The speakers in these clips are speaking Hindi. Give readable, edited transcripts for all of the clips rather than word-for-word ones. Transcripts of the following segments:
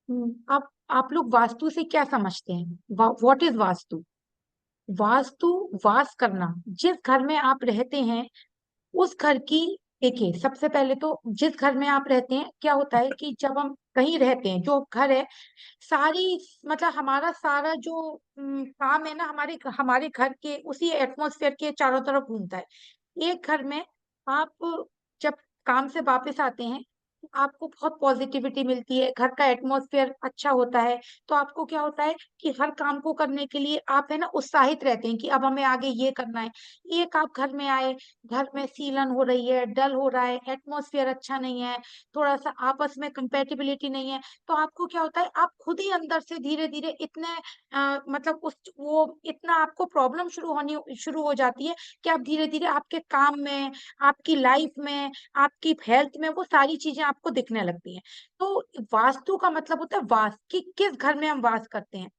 आप लोग वास्तु से क्या समझते हैं? What is vastu? वास्तु, वास करना। जिस घर में आप रहते हैं उस घर की, देखिए सबसे पहले तो जिस घर में आप रहते हैं क्या होता है कि जब हम कहीं रहते हैं, जो घर है सारी, मतलब हमारा सारा जो काम है ना, हमारे हमारे घर के उसी एटमॉस्फेयर के चारों तरफ घूमता है। एक घर में आप जब काम से वापस आते हैं तो आपको बहुत पॉजिटिविटी मिलती है, घर का एटमॉस्फेयर अच्छा होता है। तो आपको क्या होता है कि हर काम को करने के लिए आप है ना उत्साहित रहते हैं कि अब हमें आगे ये करना है। एक आप घर में आए, घर में सीलन हो रही है, डल हो रहा है, एटमॉस्फेयर अच्छा नहीं है, थोड़ा सा आपस में कंपेटिबिलिटी नहीं है, तो आपको क्या होता है, आप खुद ही अंदर से धीरे धीरे इतने मतलब उस वो इतना आपको प्रॉब्लम शुरू हो जाती है कि आप धीरे धीरे आपके काम में, आपकी लाइफ में, आपकी हेल्थ में वो सारी चीजें आपको दिखने लगती हैं। तो वास्तु का मतलब होता है वास, कि किस घर में हम वास करते हैं।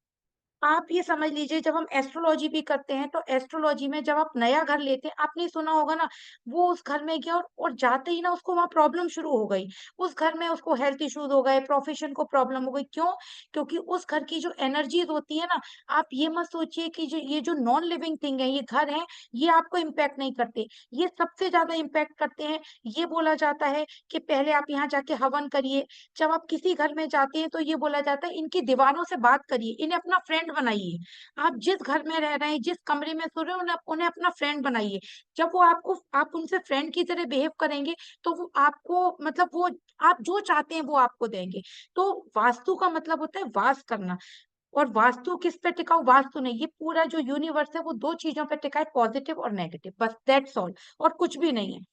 आप ये समझ लीजिए, जब हम एस्ट्रोलॉजी भी करते हैं तो एस्ट्रोलॉजी में जब आप नया घर लेते हैं, आपने सुना होगा ना, वो उस घर में गया और जाते ही ना उसको वहां प्रॉब्लम शुरू हो गई। उस घर में उसको हेल्थ इश्यूज हो गए, प्रोफेशन को प्रॉब्लम हो गई। क्यों? क्योंकि उस घर की जो एनर्जीज होती है ना, आप ये मत सोचिए कि जो ये जो नॉन लिविंग थिंग है, ये घर है, ये आपको इम्पैक्ट नहीं करते। ये सबसे ज्यादा इम्पैक्ट करते हैं। ये बोला जाता है कि पहले आप यहाँ जाके हवन करिए। जब आप किसी घर में जाते हैं तो ये बोला जाता है इनकी दीवारों से बात करिए, इन्हें अपना फ्रेंड बनाइए। आप जिस घर में रह रहे हैं, जिस कमरे में सो रहे हैं, उन्हें उन्हें अपना फ्रेंड बनाइए। जब वो आपको, आप उनसे फ्रेंड की तरह बिहेव करेंगे तो वो आपको, मतलब वो आप जो चाहते हैं वो आपको देंगे। तो वास्तु का मतलब होता है वास करना। और वास्तु किस पे टिका? वास्तु नहीं, ये पूरा जो यूनिवर्स है वो दो चीजों पे टिका है, पॉजिटिव और नेगेटिव, बस दैट्स ऑल। और कुछ भी नहीं है।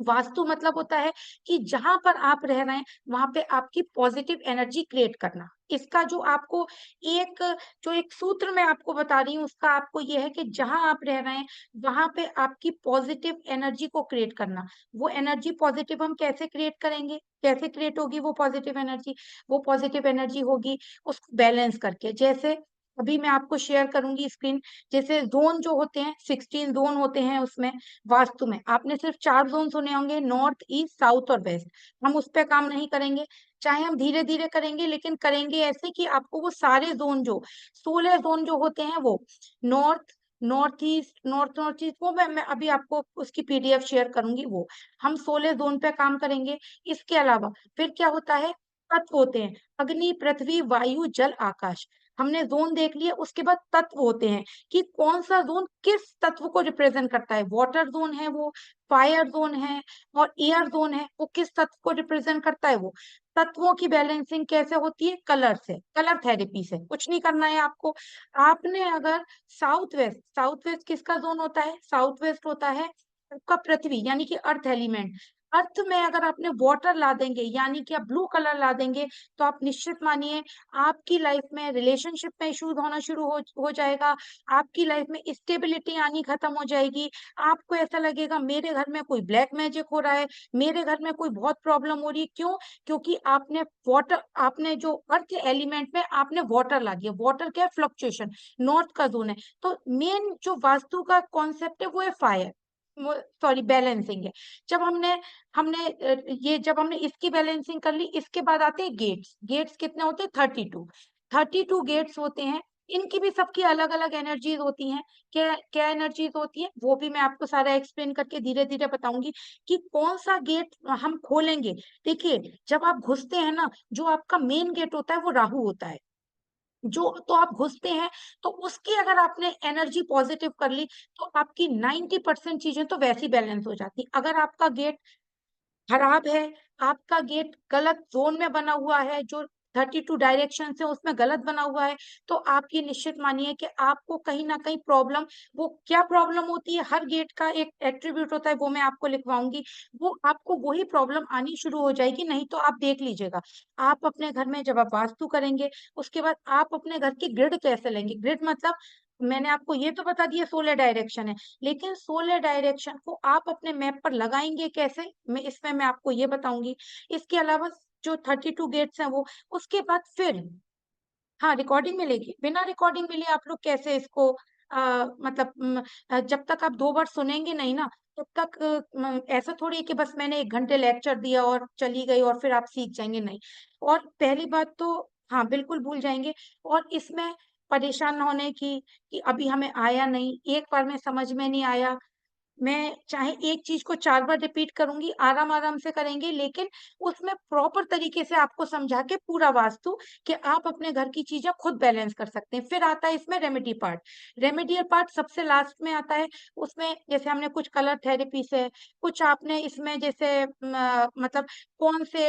वास्तु मतलब होता है कि जहां पर आप रह रहे हैं वहां पे आपकी पॉजिटिव एनर्जी क्रिएट करना। इसका जो आपको एक, जो एक सूत्र मैं आपको बता रही हूँ उसका आपको ये है कि जहां आप रह रहे हैं वहां पे आपकी पॉजिटिव एनर्जी को क्रिएट करना। वो एनर्जी पॉजिटिव हम कैसे क्रिएट करेंगे? कैसे क्रिएट होगी वो पॉजिटिव एनर्जी? वो पॉजिटिव एनर्जी होगी उसको बैलेंस करके। जैसे अभी मैं आपको शेयर करूंगी स्क्रीन। जैसे जोन जो होते हैं, 16 जोन होते हैं उसमें। वास्तु में आपने सिर्फ 4 जोन सुने होंगे, नॉर्थ, ईस्ट, साउथ और वेस्ट। हम उस पर काम नहीं करेंगे। चाहे हम धीरे धीरे करेंगे, लेकिन करेंगे ऐसे कि आपको वो सारे जोन, जो 16 जोन जो होते हैं वो, north, north east, north east, वो मैं अभी आपको उसकी पीडीएफ शेयर करूंगी। वो हम 16 जोन पे काम करेंगे। इसके अलावा फिर क्या होता है, तत्व होते हैं, अग्नि, पृथ्वी, वायु, जल, आकाश। हमने जोन देख लिया। उसके बाद तत्व होते हैं कि कौन सा जोन किस तत्व को रिप्रेजेंट करता है। वाटर जोन है वो, फायर जोन है, और एयर जोन है, वो किस तत्व को रिप्रेजेंट करता है वो। तत्वों की बैलेंसिंग कैसे होती है? कलर से, कलर थेरेपी से। कुछ नहीं करना है आपको। आपने अगर साउथ वेस्ट, साउथ वेस्ट किसका जोन होता है? साउथ वेस्ट होता है आपका पृथ्वी, यानी कि अर्थ एलिमेंट। अर्थ में अगर आपने वाटर ला देंगे, यानी कि आप ब्लू कलर ला देंगे, तो आप निश्चित मानिए आपकी लाइफ में रिलेशनशिप में इश्यूज होना शुरू हो जाएगा। आपकी लाइफ में स्टेबिलिटी आनी खत्म हो जाएगी। आपको ऐसा लगेगा मेरे घर में कोई ब्लैक मैजिक हो रहा है, मेरे घर में कोई बहुत प्रॉब्लम हो रही है। क्यों? क्योंकि आपने वाटर, आपने जो अर्थ एलिमेंट में आपने वाटर ला दिया। वाटर क्या है? फ्लक्चुएशन। नॉर्थ का जोन है। तो मेन जो वास्तु का कॉन्सेप्ट है वो है फायर, सॉरी बैलेंसिंग है। जब हमने हमने ये जब हमने इसकी बैलेंसिंग कर ली, इसके बाद आते हैं गेट्स। गेट्स कितने होते हैं? 32। 32 गेट्स होते हैं। इनकी भी सबकी अलग अलग एनर्जीज होती हैं। क्या क्या एनर्जीज होती है वो भी मैं आपको सारा एक्सप्लेन करके धीरे धीरे बताऊंगी कि कौन सा गेट हम खोलेंगे। देखिए जब आप घुसते हैं ना, जो आपका मेन गेट होता है वो राहु होता है। जो तो आप घुसते हैं, तो उसकी अगर आपने एनर्जी पॉजिटिव कर ली तो आपकी 90% चीजें तो वैसी बैलेंस हो जाती। अगर आपका गेट खराब है, आपका गेट गलत जोन में बना हुआ है, जो 32 डायरेक्शन से उसमें गलत बना हुआ है, तो आप ये निश्चित मानिए कि आपको कहीं ना कहीं प्रॉब्लम, वो क्या प्रॉब्लम होती है, हर गेट का एक एट्रीब्यूट होता है, वो मैं आपको लिखवाऊंगी। वो आपको वही प्रॉब्लम आनी शुरू हो जाएगी। नहीं तो आप देख लीजिएगा, आप अपने घर में जब आप वास्तु करेंगे, उसके बाद आप अपने घर की ग्रिड कैसे लेंगे। ग्रिड मतलब मैंने आपको ये तो बता दिया 16 डायरेक्शन है, लेकिन 16 डायरेक्शन को आप अपने मैप पर लगाएंगे कैसे, मैं इसमें मैं आपको ये बताऊंगी। इसके अलावा जो 32 गेट्स हैं वो, उसके बाद फिर, हाँ रिकॉर्डिंग मिलेगी, बिना रिकॉर्डिंग मिले आप लोग कैसे इसको मतलब जब तक आप 2 बार सुनेंगे नहीं ना, तब तक ऐसा थोड़ी है कि बस मैंने 1 घंटे लेक्चर दिया और चली गई और फिर आप सीख जाएंगे, नहीं। और पहली बात तो हाँ बिल्कुल भूल जाएंगे। और इसमें परेशान न होने की कि अभी हमें आया नहीं, एक बार में समझ में नहीं आया, मैं चाहे एक चीज को 4 बार रिपीट करूंगी, आराम आराम से करेंगे, लेकिन उसमें प्रॉपर तरीके से आपको समझा के पूरा वास्तु कि आप अपने घर की चीजें खुद बैलेंस कर सकते हैं। फिर आता है इसमें रेमेडी पार्ट। रेमेडियल पार्ट सबसे लास्ट में आता है। उसमें जैसे हमने कुछ कलर थेरेपी से, कुछ आपने इसमें जैसे मतलब कौन से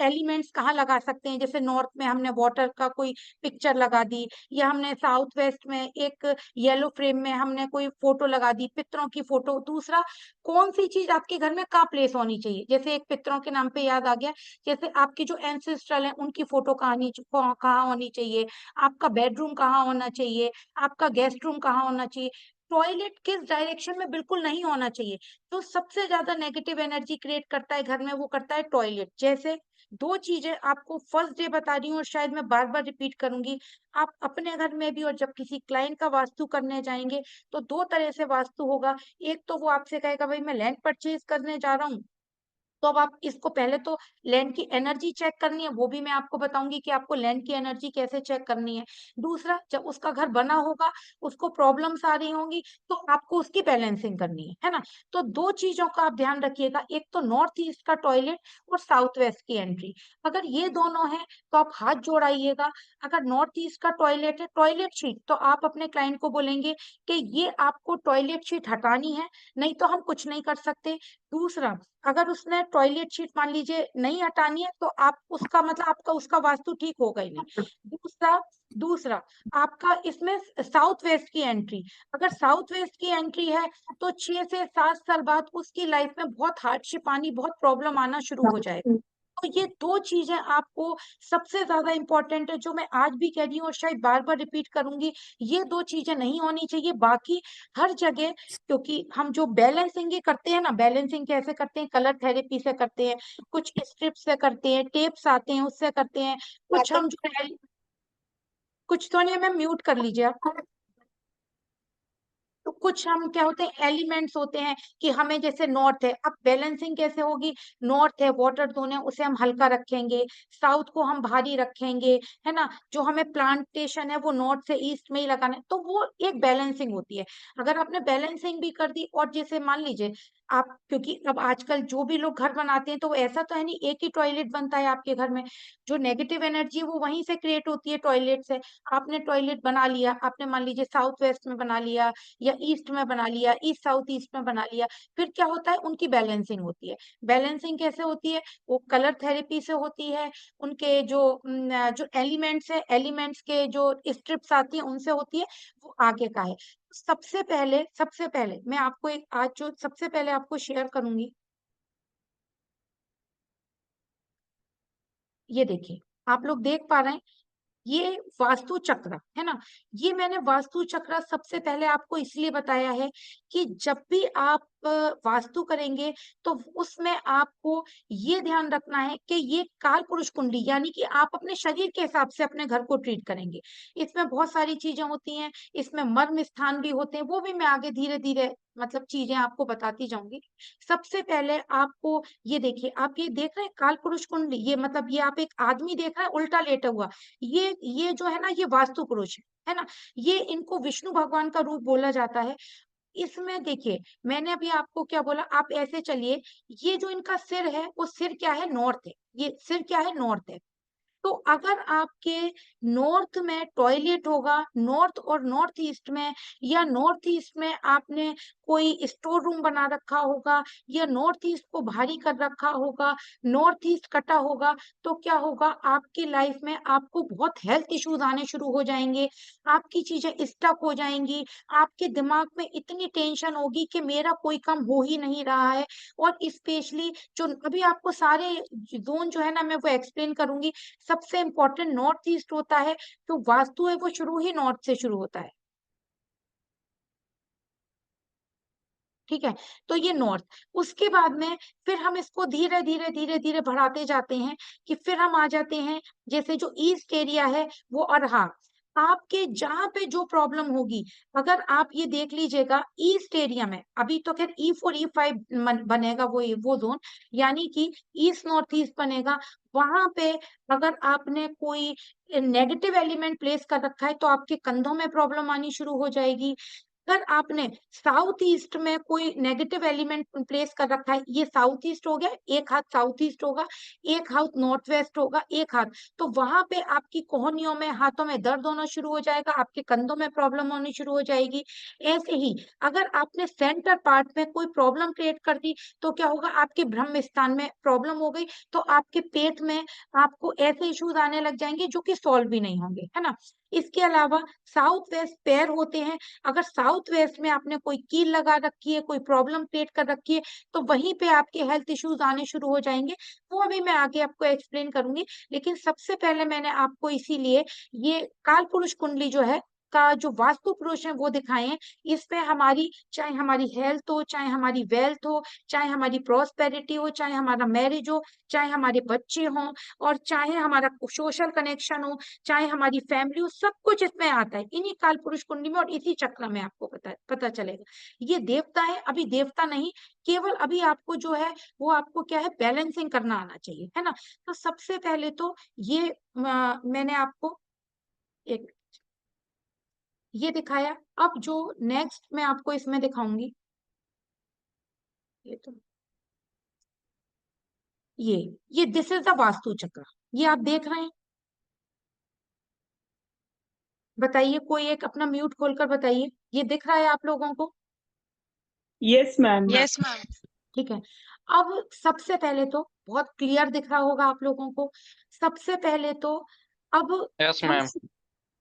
एलिमेंट्स कहाँ लगा सकते हैं, जैसे नॉर्थ में हमने वाटर का कोई पिक्चर लगा दी, या हमने साउथ वेस्ट में एक येलो फ्रेम में हमने कोई फोटो लगा दी, पितरों की फोटो। दूसरा, कौन सी चीज आपके घर में कहाँ प्लेस होनी चाहिए, जैसे एक पितरों के नाम पे याद आ गया, जैसे आपके जो एंसेस्ट्रल हैं उनकी फोटो कहाँ होनी चाहिए, आपका बेडरूम कहाँ होना चाहिए, आपका गेस्ट रूम कहाँ होना चाहिए, टॉयलेट किस डायरेक्शन में बिल्कुल नहीं होना चाहिए। तो सबसे ज्यादा नेगेटिव एनर्जी क्रिएट करता है घर में, वो करता है टॉयलेट। जैसे दो चीजें आपको फर्स्ट डे बता रही हूँ और शायद मैं बार बार रिपीट करूंगी, आप अपने घर में भी और जब किसी क्लाइंट का वास्तु करने जाएंगे तो दो तरह से वास्तु होगा। एक तो वो आपसे कहेगा भाई मैं लैंड परचेज करने जा रहा हूँ, तो अब आप इसको पहले तो लैंड की एनर्जी चेक करनी है, वो भी मैं आपको बताऊंगी कि आपको लैंड की एनर्जी कैसे चेक करनी है। दूसरा, जब उसका घर बना होगा, उसको प्रॉब्लम्स आ रही होंगी, तो आपको उसकी बैलेंसिंग करनी है ना। तो दो चीजों का आप ध्यान रखिएगा, एक तो नॉर्थ ईस्ट का टॉयलेट और साउथ वेस्ट की एंट्री। अगर ये दोनों है तो आप हाथ जोड़ाइएगा। अगर नॉर्थ ईस्ट का टॉयलेट है, टॉयलेट शीट, तो आप अपने क्लाइंट को बोलेंगे कि ये आपको टॉयलेट शीट हटानी है, नहीं तो हम कुछ नहीं कर सकते। दूसरा, अगर उसने टॉयलेट शीट मान लीजिए नहीं हटानी है, तो आप उसका मतलब आपका उसका वास्तु ठीक होगा ही नहीं। दूसरा दूसरा आपका इसमें साउथ वेस्ट की एंट्री, अगर साउथ वेस्ट की एंट्री है तो 6 से 7 साल बाद उसकी लाइफ में बहुत हार्डशिप आनी, बहुत प्रॉब्लम आना शुरू हो जाएगा। तो ये दो चीजें आपको सबसे ज्यादा इंपॉर्टेंट है, जो मैं आज भी कह रही हूँ और शायद बार बार रिपीट करूंगी, ये दो चीजें नहीं होनी चाहिए। बाकी हर जगह, क्योंकि हम जो बैलेंसिंग ये करते हैं ना, बैलेंसिंग कैसे करते हैं, कलर थेरेपी से करते हैं, कुछ स्ट्रिप से करते हैं, टेप्स आते हैं उससे करते हैं, कुछ हम जो है, कुछ तो नहीं, मैं म्यूट कर लीजिए आप। तो कुछ हम क्या होते हैं, एलिमेंट्स होते हैं कि हमें जैसे नॉर्थ है, अब बैलेंसिंग कैसे होगी, नॉर्थ है वाटर जोन है, उसे हम हल्का रखेंगे, साउथ को हम भारी रखेंगे, है ना। जो हमें प्लांटेशन है वो नॉर्थ से ईस्ट में ही लगाना है, तो वो एक बैलेंसिंग होती है। अगर आपने बैलेंसिंग भी कर दी, और जैसे मान लीजिए आप, क्योंकि अब आजकल जो भी लोग घर बनाते हैं तो वो ऐसा तो है नहीं एक ही टॉयलेट बनता है आपके घर में, जो नेगेटिव एनर्जी है वो वहीं से क्रिएट होती है, टॉयलेट से। आपने टॉयलेट बना लिया, आपने मान लीजिए साउथ वेस्ट में बना लिया या ईस्ट में बना लिया, ईस्ट साउथ ईस्ट में बना लिया, फिर क्या होता है, उनकी बैलेंसिंग होती है। बैलेंसिंग कैसे होती है, वो कलर थेरेपी से होती है, उनके जो जो एलिमेंट्स है, एलिमेंट्स के जो स्ट्रिप्स आती हैं उनसे होती है, वो आगे का है। सबसे पहले मैं आपको एक आज जो सबसे पहले आपको शेयर करूंगी, ये देखिए, आप लोग देख पा रहे हैं, ये वास्तु चक्र है ना। ये मैंने वास्तु चक्र सबसे पहले आपको इसलिए बताया है कि जब भी आप वास्तु करेंगे तो उसमें आपको ये ध्यान रखना है कि ये काल पुरुष कुंडली, यानी कि आप अपने शरीर के हिसाब से अपने घर को ट्रीट करेंगे। इसमें बहुत सारी चीजें होती हैं, इसमें मर्म स्थान भी होते हैं, वो भी मैं आगे धीरे धीरे मतलब चीजें आपको बताती जाऊंगी। सबसे पहले आपको ये देखिए, आप ये देख रहे हैं काल पुरुष कुंडली, ये मतलब ये आप एक आदमी देख रहे हैं उल्टा लेटा हुआ, ये जो है ना, ये वास्तु पुरुष है ना। ये इनको विष्णु भगवान का रूप बोला जाता है। इसमें देखिए, मैंने अभी आपको क्या बोला, आप ऐसे चलिए, ये जो इनका सिर है वो सिर क्या है, नॉर्थ है, ये सिर क्या है, नॉर्थ है। तो अगर आपके नॉर्थ में टॉयलेट होगा, नॉर्थ और नॉर्थ ईस्ट में, या नॉर्थ ईस्ट में आपने कोई स्टोर रूम बना रखा होगा, या नॉर्थ ईस्ट को भारी कर रखा होगा, नॉर्थ ईस्ट कटा होगा, तो क्या होगा, आपकी लाइफ में आपको बहुत हेल्थ इश्यूज आने शुरू हो जाएंगे, आपकी चीजें स्टक हो जाएंगी, आपके दिमाग में इतनी टेंशन होगी कि मेरा कोई काम हो ही नहीं रहा है। और स्पेशली जो अभी आपको सारे जोन जो है ना, मैं वो एक्सप्लेन करूंगी। सबसे इम्पोर्टेंट नॉर्थ ईस्ट होता है, तो वास्तु है वो शुरू ही नॉर्थ से शुरू होता है। ठीक है, तो ये नॉर्थ, उसके बाद में फिर हम इसको धीरे धीरे धीरे धीरे बढ़ाते जाते हैं कि फिर हम आ जाते हैं, जैसे जो ईस्ट एरिया है वो अरहा, आपके जहां पे जो प्रॉब्लम होगी, अगर आप ये देख लीजिएगा ईस्ट एरिया में, अभी तो खैर E4 E5 बनेगा वो जोन, यानी कि ईस्ट नॉर्थ ईस्ट बनेगा। वहां पे अगर आपने कोई नेगेटिव एलिमेंट प्लेस कर रखा है तो आपके कंधों में प्रॉब्लम आनी शुरू हो जाएगी। अगर आपने साउथ ईस्ट में कोई नेगेटिव एलिमेंट प्लेस कर रखा है, ये साउथ ईस्ट हो गया, एक हाथ साउथ ईस्ट होगा, एक हाथ नॉर्थ वेस्ट होगा, एक हाथ, तो वहां पे आपकी कोहनियों में, हाथों में दर्द होना शुरू हो जाएगा, आपके कंधों में प्रॉब्लम होनी शुरू हो जाएगी। ऐसे ही अगर आपने सेंटर पार्ट में कोई प्रॉब्लम क्रिएट कर दी तो क्या होगा, आपके ब्रह्म स्थान में प्रॉब्लम हो गई तो आपके पेट में आपको ऐसे इश्यूज आने लग जाएंगे जो कि सॉल्व भी नहीं होंगे, है ना। इसके अलावा साउथ वेस्ट पैर होते हैं, अगर साउथ वेस्ट में आपने कोई कील लगा रखी है, कोई प्रॉब्लम क्रिएट कर रखी है, तो वहीं पे आपके हेल्थ इश्यूज आने शुरू हो जाएंगे। वो अभी मैं आगे आपको एक्सप्लेन करूंगी, लेकिन सबसे पहले मैंने आपको इसीलिए ये काल पुरुष कुंडली जो है का जो वास्तु पुरुष है वो दिखाए हैं। इसमें हमारी, चाहे हमारी हेल्थ हो, चाहे हमारी वेल्थ हो, चाहे हमारी प्रॉस्पेरिटी हो, चाहे हमारा मैरिज हो, चाहे हमारे बच्चे हों, और चाहे हमारा सोशल कनेक्शन हो, चाहे हमारी फैमिली हो, सब कुछ इसमें आता है इन्हीं काल पुरुष कुंडली में, और इसी चक्र में आपको पता चलेगा। ये देवता है, अभी देवता नहीं, केवल अभी आपको जो है वो आपको क्या है, बैलेंसिंग करना आना चाहिए, है ना। तो सबसे पहले तो ये मैंने आपको एक ये दिखाया। अब जो नेक्स्ट मैं आपको इसमें दिखाऊंगी, ये तो ये ये दिस इज द वास्तु चक्र, ये आप देख रहे हैं। बताइए, कोई एक अपना म्यूट खोलकर बताइए, ये दिख रहा है आप लोगों को? Yes ma'am. Yes ma'am. ठीक है। अब सबसे पहले तो बहुत क्लियर दिख रहा होगा आप लोगों को। सबसे पहले तो अब यस हम मैम।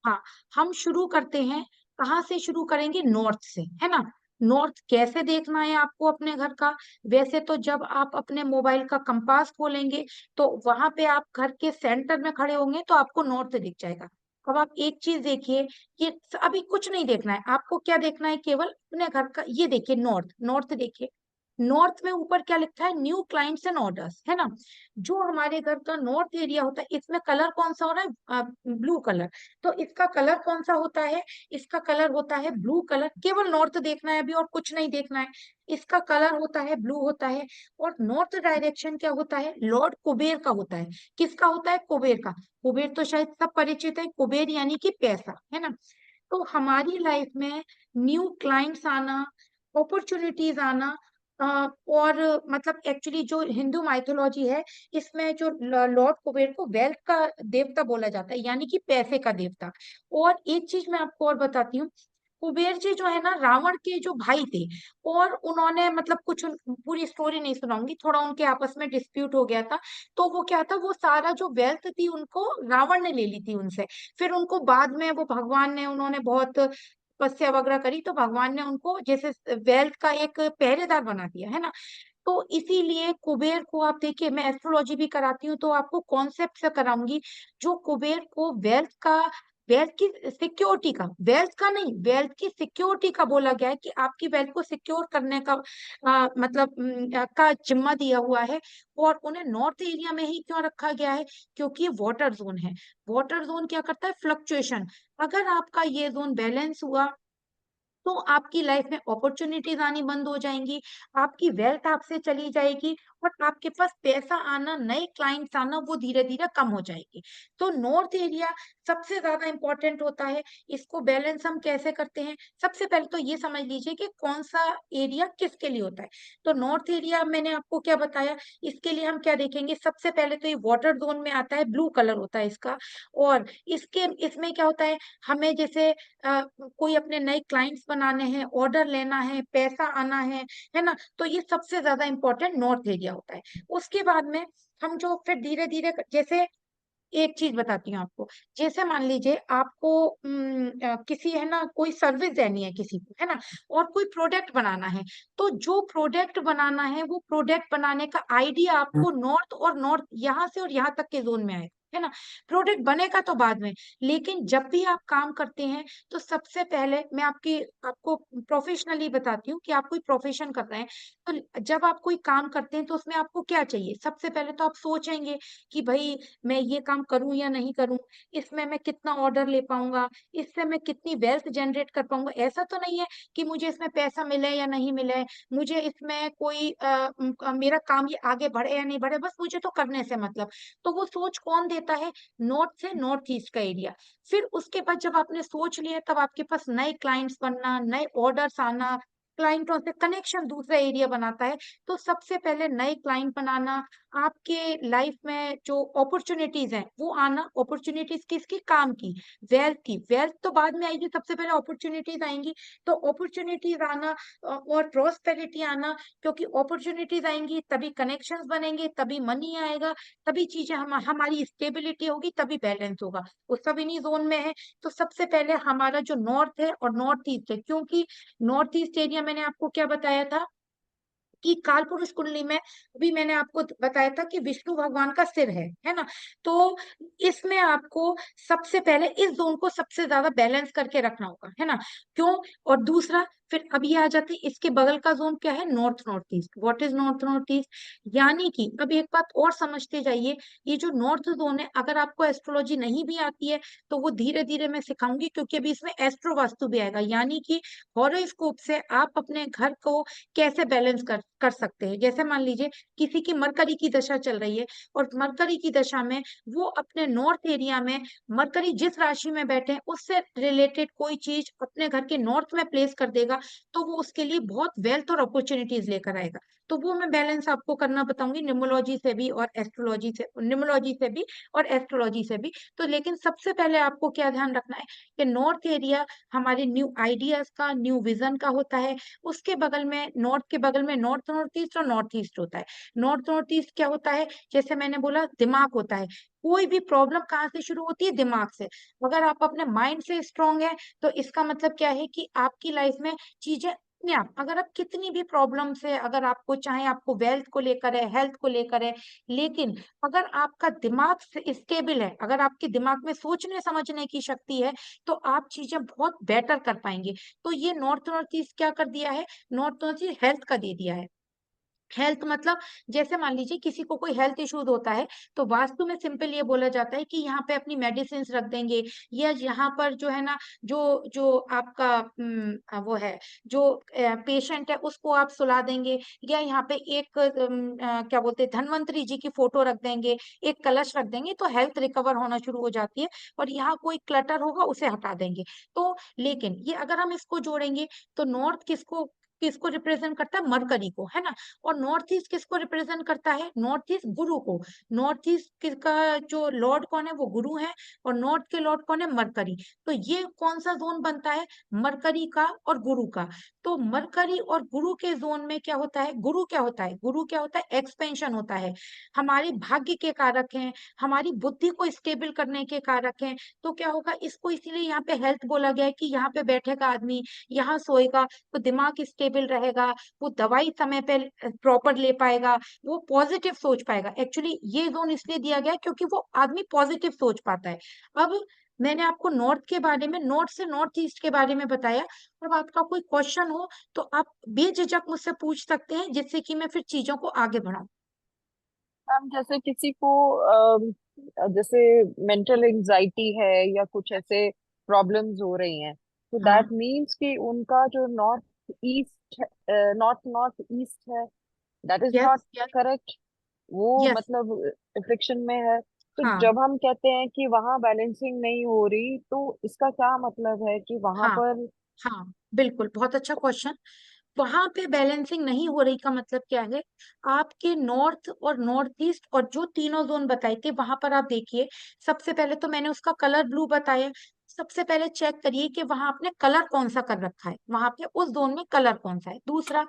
हाँ, हम शुरू करते हैं। कहाँ से शुरू करेंगे? नॉर्थ से, है ना। नॉर्थ कैसे देखना है आपको अपने घर का? वैसे तो जब आप अपने मोबाइल का कंपास खोलेंगे तो वहां पे आप घर के सेंटर में खड़े होंगे तो आपको नॉर्थ दिख जाएगा। अब आप एक चीज देखिए, ये अभी कुछ नहीं देखना है आपको, क्या देखना है, केवल अपने घर का ये देखिए, नॉर्थ, नॉर्थ देखिए। नॉर्थ में ऊपर क्या लिखा है? न्यू क्लाइंट्स एंड ऑर्डर्स, है ना। जो हमारे घर का नॉर्थ एरिया होता है, इसमें कलर कौन सा हो रहा है? Blue colour. तो इसका कलर कौन सा होता है? इसका कलर होता है ब्लू कलर। केवल नॉर्थ देखना है अभी, और कुछ नहीं देखना है। इसका कलर होता है ब्लू होता है। और नॉर्थ डायरेक्शन क्या होता है? लॉर्ड कुबेर का होता है। किसका होता है? कुबेर का। कुबेर तो शायद सब परिचित है, कुबेर यानी कि पैसा, है ना। तो हमारी लाइफ में न्यू क्लाइंट्स आना, अपॉर्चुनिटीज आना, और मतलब एक्चुअली जो हिंदू माइथोलॉजी है, इसमें जो लॉर्ड कुबेर को वेल्थ का देवता बोला जाता है, यानी कि पैसे का देवता। और एक चीज मैं आपको और बताती हूँ, कुबेर जी जो है ना, रावण के जो भाई थे, और उन्होंने मतलब कुछ पूरी स्टोरी नहीं सुनाऊंगी, थोड़ा उनके आपस में डिस्प्यूट हो गया था। तो वो क्या था, वो सारा जो वेल्थ थी उनको रावण ने ले ली थी उनसे। फिर उनको बाद में वो भगवान ने, उन्होंने बहुत तपस्या वगैरह करी तो भगवान ने उनको जैसे वेल्थ का एक पहरेदार बना दिया, है ना। तो इसीलिए कुबेर को आप देखिए, मैं एस्ट्रोलॉजी भी कराती हूँ तो आपको कॉन्सेप्ट से कराऊंगी। जो कुबेर को वेल्थ का, वेल्थ की सिक्योरिटी का, वेल्थ का नहीं, वेल्थ की सिक्योरिटी का बोला गया है कि आपकी वेल्थ को सिक्योर करने का मतलब का जिम्मा दिया हुआ है। और उन्हें नॉर्थ एरिया में ही क्यों रखा गया है? क्योंकि ये वाटर जोन है। वाटर जोन क्या करता है? फ्लक्चुएशन। अगर आपका ये जोन बैलेंस हुआ तो आपकी लाइफ में अपॉर्चुनिटीज आनी बंद हो जाएंगी, आपकी वेल्थ आपसे चली जाएगी, और आपके पास पैसा आना, नए क्लाइंट्स आना, वो धीरे धीरे कम हो जाएगी। तो नॉर्थ एरिया सबसे ज्यादा इंपॉर्टेंट होता है। इसको बैलेंस हम कैसे करते हैं? सबसे पहले तो ये समझ लीजिए कि कौन सा एरिया किसके लिए होता है। तो नॉर्थ एरिया मैंने आपको क्या बताया, इसके लिए हम क्या देखेंगे? सबसे पहले तो ये वाटर जोन में आता है, ब्लू कलर होता है इसका। और इसके इसमें क्या होता है, हमें जैसे कोई अपने नए क्लाइंट्स बनाने हैं, ऑर्डर लेना है, पैसा आना है ना। तो ये सबसे ज्यादा इंपॉर्टेंट नॉर्थ एरिया होता है। उसके बाद में हम जो फिर धीरे धीरे, जैसे एक चीज बताती हूँ आपको, जैसे मान लीजिए आपको किसी, है ना, कोई सर्विस देनी है किसी को, है ना, और कोई प्रोडक्ट बनाना है। तो जो प्रोडक्ट बनाना है, वो प्रोडक्ट बनाने का आइडिया आपको नॉर्थ और नॉर्थ, यहाँ से और यहाँ तक के जोन में आएगा, है ना। प्रोडक्ट बनेगा तो बाद में, लेकिन जब भी आप काम करते हैं तो सबसे पहले मैं आपको प्रोफेशनली बताती हूँ कि आप कोई प्रोफेशन कर रहे हैं, तो जब आप कोई काम करते हैं तो उसमें आपको क्या चाहिए। सबसे पहले तो आप सोचेंगे कि भाई मैं ये काम करूं या नहीं करूं, इसमें मैं कितना ऑर्डर ले पाऊंगा, इससे मैं कितनी वेल्थ जनरेट कर पाऊंगा। ऐसा तो नहीं है कि मुझे इसमें पैसा मिले या नहीं मिले, मुझे इसमें कोई मेरा काम ये आगे बढ़े या नहीं बढ़े, बस मुझे तो करने से मतलब। तो वो सोच कौन देता है, नॉर्थ से नॉर्थ ईस्ट का एरिया। फिर उसके बाद जब आपने सोच लिया, तब आपके पास नए क्लाइंट्स बनना, नए ऑर्डर्स आना, क्लाइंटों से कनेक्शन दूसरा एरिया बनाता है। तो सबसे पहले नए क्लाइंट बनाना, आपके लाइफ में जो अपॉर्चुनिटीज हैं वो आना। अपॉर्चुनिटीज किसकी, काम की, वेल्थ की। वेल्थ तो बाद में आएगी, सबसे पहले अपॉर्चुनिटीज आएंगी। तो अपॉर्चुनिटीज आना और प्रोस्पेरिटी आना, क्योंकि अपॉर्चुनिटीज आएंगी तभी कनेक्शंस बनेंगे, तभी मनी आएगा, तभी चीजें हमारी स्टेबिलिटी होगी, तभी बैलेंस होगा। वो सब इन्हीं जोन में है। तो सबसे पहले हमारा जो नॉर्थ है और नॉर्थ ईस्ट है, क्योंकि नॉर्थ ईस्ट एरिया मैंने आपको क्या बताया था कि कालपुरुष कुंडली में, अभी मैंने आपको बताया था कि विष्णु भगवान का सिर है ना। तो इसमें आपको सबसे पहले इस जोन को सबसे ज्यादा बैलेंस करके रखना होगा, है ना। क्यों, और दूसरा फिर अब ये आ जाती है, इसके बगल का जोन क्या है, north north east. What is north north east, यानी कि अब एक बात और समझते जाइए, ये जो नॉर्थ जोन है, अगर आपको एस्ट्रोलॉजी नहीं भी आती है तो वो धीरे धीरे मैं सिखाऊंगी, क्योंकि अभी इसमें एस्ट्रो वास्तु भी आएगा, यानी कि हॉरोस्कोप से आप अपने घर को कैसे बैलेंस कर कर सकते हैं। जैसे मान लीजिए किसी की मरकरी की दशा चल रही है, और मरकरी की दशा में वो अपने नॉर्थ एरिया में, मरकरी जिस राशि में बैठे हैं उससे रिलेटेड कोई चीज अपने घर के नॉर्थ में प्लेस कर देगा, तो वो उसके लिए बहुत वेल्थ और अपॉर्चुनिटीज लेकर आएगा। तो वो मैं बैलेंस आपको करना बताऊंगी, न्यूमरोलॉजी से भी और एस्ट्रोलॉजी से, न्यूमरोलॉजी से भी और एस्ट्रोलॉजी से भी। तो लेकिन सबसे पहले आपको क्या ध्यान रखना है कि नॉर्थ एरिया हमारे न्यू आइडियाज का, न्यू विजन का होता है। उसके बगल में, नॉर्थ के बगल में नॉर्थ नॉर्थ ईस्ट और नॉर्थ ईस्ट होता है। नॉर्थ नॉर्थ ईस्ट क्या होता है, जैसे मैंने बोला, दिमाग होता है। कोई भी प्रॉब्लम कहाँ से शुरू होती है, दिमाग से। अगर आप अपने माइंड से स्ट्रांग है, तो इसका मतलब क्या है कि आपकी लाइफ में चीजें अपने आप, अगर आप कितनी भी प्रॉब्लम से, अगर आपको चाहे, आपको वेल्थ को लेकर है, हेल्थ को लेकर है, लेकिन अगर आपका दिमाग स्टेबल है, अगर आपके दिमाग में सोचने समझने की शक्ति है, तो आप चीजें बहुत बेटर कर पाएंगे। तो ये नॉर्थ नॉर्थ ईस्ट क्या कर दिया है, नॉर्थ नॉर्थ ईस्ट हेल्थ का दे दिया है। हेल्थ मतलब, जैसे मान लीजिए किसी को कोई हेल्थ इश्यूज होता है, तो वास्तु में सिंपल ये बोला जाता है कि यहाँ पे अपनी मेडिसिन रख देंगे, या यहाँ पर जो है ना, जो जो आपका वो है, जो पेशेंट है उसको आप सुला देंगे, या यहाँ पे एक क्या बोलते हैं, धन्वंतरी जी की फोटो रख देंगे, एक कलश रख देंगे, तो हेल्थ रिकवर होना शुरू हो जाती है। और यहाँ कोई क्लटर होगा उसे हटा देंगे। तो लेकिन ये अगर हम इसको जोड़ेंगे, तो नॉर्थ किसको किसको रिप्रेजेंट करता है, मरकरी को, है ना। और नॉर्थ ईस्ट किसको रिप्रेजेंट करता है, नॉर्थ ईस्ट गुरु को। नॉर्थ ईस्ट का जो लॉर्ड कौन है, वो गुरु है। और नॉर्थ के लॉर्ड कौन है, मरकरी। तो ये कौन सा जोन बनता है, मरकरी का और गुरु का। तो मरकरी और गुरु के जोन में क्या होता है, गुरु क्या होता है, गुरु क्या होता है, एक्सपेंशन होता है। हमारे भाग्य के कारक हैं, हमारी बुद्धि को स्टेबल करने के कारक हैं। तो क्या होगा, इसको इसीलिए यहाँ पे हेल्थ बोला गया है, कि यहाँ पे बैठेगा आदमी, यहाँ सोएगा तो दिमाग स्टेबल रहेगा, वो दवाई समय पे प्रॉपर ले पाएगा, वो पॉजिटिव सोच पाएगा। एक्चुअली ये जोन इसलिए दिया गया है क्योंकि वो आदमी पॉजिटिव सोच पाता है। अब मैंने आपको नॉर्थ के बारे में, नॉर्थ से नॉर्थ ईस्ट के बारे में बताया। अब आपका कोई क्वेश्चन हो तो आप बेझिझक मुझसे पूछ सकते हैं, जिससे कि मैं फिर चीजों को आगे बढ़ाऊं। मैम जैसे किसी को जैसे मेंटल एंजाइटी है या कुछ ऐसे प्रॉब्लम्स हो रही हैं, तो हाँ। दैट मीन्स कि उनका जो नॉर्थ नॉर्थ ईस्ट है, that is yes not yes. Correct. वो यस। मतलब रिफ्लेक्शन में है। तो हाँ। जब हम कहते हैं कि वहां बैलेंसिंग नहीं हो रही, तो इसका क्या मतलब है कि वहां हाँ। पर। हाँ, बिल्कुल, बहुत अच्छा क्वेश्चन। वहां पे बैलेंसिंग नहीं हो रही का मतलब क्या है, आपके नॉर्थ और नॉर्थ ईस्ट और जो तीनों जोन बताए थे वहां पर आप देखिए। सबसे पहले तो मैंने उसका कलर ब्लू बताया। सबसे पहले चेक करिए कि वहां आपने कलर कौन सा कर रखा है, वहां पे उस जोन में कलर कौन सा है। दूसरा,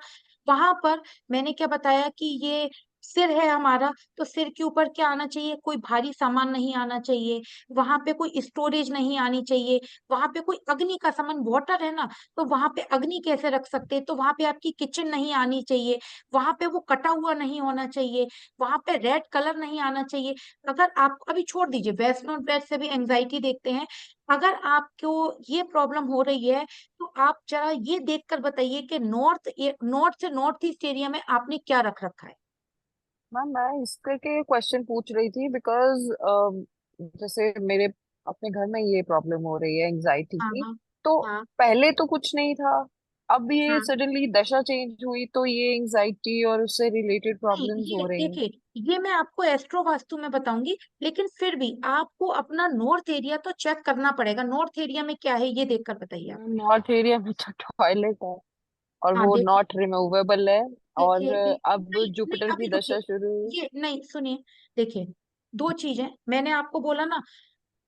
वहां पर मैंने क्या बताया कि ये सिर है हमारा, तो सिर के ऊपर क्या आना चाहिए, कोई भारी सामान नहीं आना चाहिए, वहां पे कोई स्टोरेज नहीं आनी चाहिए, वहां पे कोई अग्नि का सामान, वाटर है ना, तो वहां पे अग्नि कैसे रख सकते हैं, तो वहां पे आपकी किचन नहीं आनी चाहिए, वहां पे वो कटा हुआ नहीं होना चाहिए, वहां पे रेड कलर नहीं आना चाहिए। अगर आप अभी छोड़ दीजिए, वेस्ट नॉट वेस्ट से भी एंजाइटी देखते हैं, अगर आपको ये प्रॉब्लम हो रही है, तो आप जरा ये देखकर बताइए कि नॉर्थ से नॉर्थ ईस्ट एरिया में आपने क्या रख रखा है। मैम मैं इस करके क्वेश्चन पूछ रही थी बिकॉज जैसे मेरे अपने घर में ये प्रॉब्लम हो रही है एंजाइटी हाँ की। हाँ तो हाँ पहले तो कुछ नहीं था, अब ये हाँ। सडनली दशा चेंज हुई तो ये एंजाइटी और उससे रिलेटेड नहीं, प्रॉब्लम्स ये हो रही हैं। देखिए, ये मैं आपको एस्ट्रो वास्तु में बताऊंगी, लेकिन फिर भी आपको अपना नॉर्थ एरिया तो चेक करना पड़ेगा। नॉर्थ एरिया में क्या है ये देखकर बताइए आप। नॉर्थ एरिया में तो टॉयलेट है और हाँ वो देखिए, नॉट रिमूवेबल है। और अब नहीं नहीं, जुपिटर अभी की रुकिए, दशा शुरू हुई। ये नहीं, सुनिए, देखिए, दो चीजें मैंने आपको बोला ना,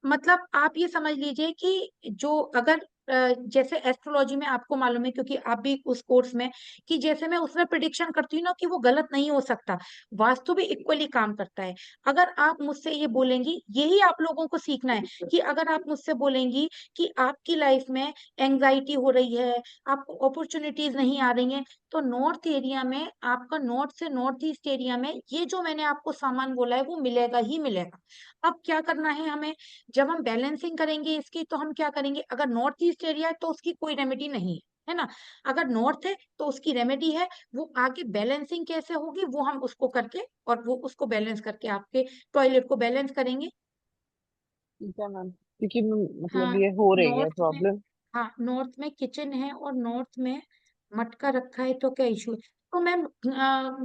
मतलब आप ये समझ लीजिए कि जो अगर जैसे एस्ट्रोलॉजी में आपको मालूम है, क्योंकि आप भी उस कोर्स में, कि जैसे मैं उसमें प्रिडिक्शन करती हूँ ना कि वो गलत नहीं हो सकता, वास्तु भी इक्वली काम करता है। अगर आप मुझसे ये बोलेंगी, यही आप लोगों को सीखना है, कि अगर आप मुझसे बोलेंगी कि आपकी लाइफ में एंजाइटी हो रही है, आपको अपॉर्चुनिटीज नहीं आ रही हैं, तो नॉर्थ एरिया में आपका, नॉर्थ से नॉर्थ ईस्ट एरिया में ये जो मैंने आपको सामान बोला है वो मिलेगा ही मिलेगा। अब क्या करना है हमें, जब हम बैलेंसिंग करेंगे इसकी, तो हम क्या करेंगे, अगर नॉर्थ ईस्ट एरिया है तो उसकी कोई रेमेडी नहीं है, है ना, अगर नॉर्थ है तो उसकी रेमेडी है। वो आगे बैलेंसिंग कैसे होगी वो हम उसको करके, और वो उसको बैलेंस करके आपके टॉयलेट को बैलेंस करेंगे। ठीक है मैम, क्योंकि मतलब हाँ, ये हो रही है नॉर्थ में, प्रॉब्लम। हाँ नॉर्थ में किचन है और नॉर्थ में मटका रखा है, तो क्या इशू है। तो मैम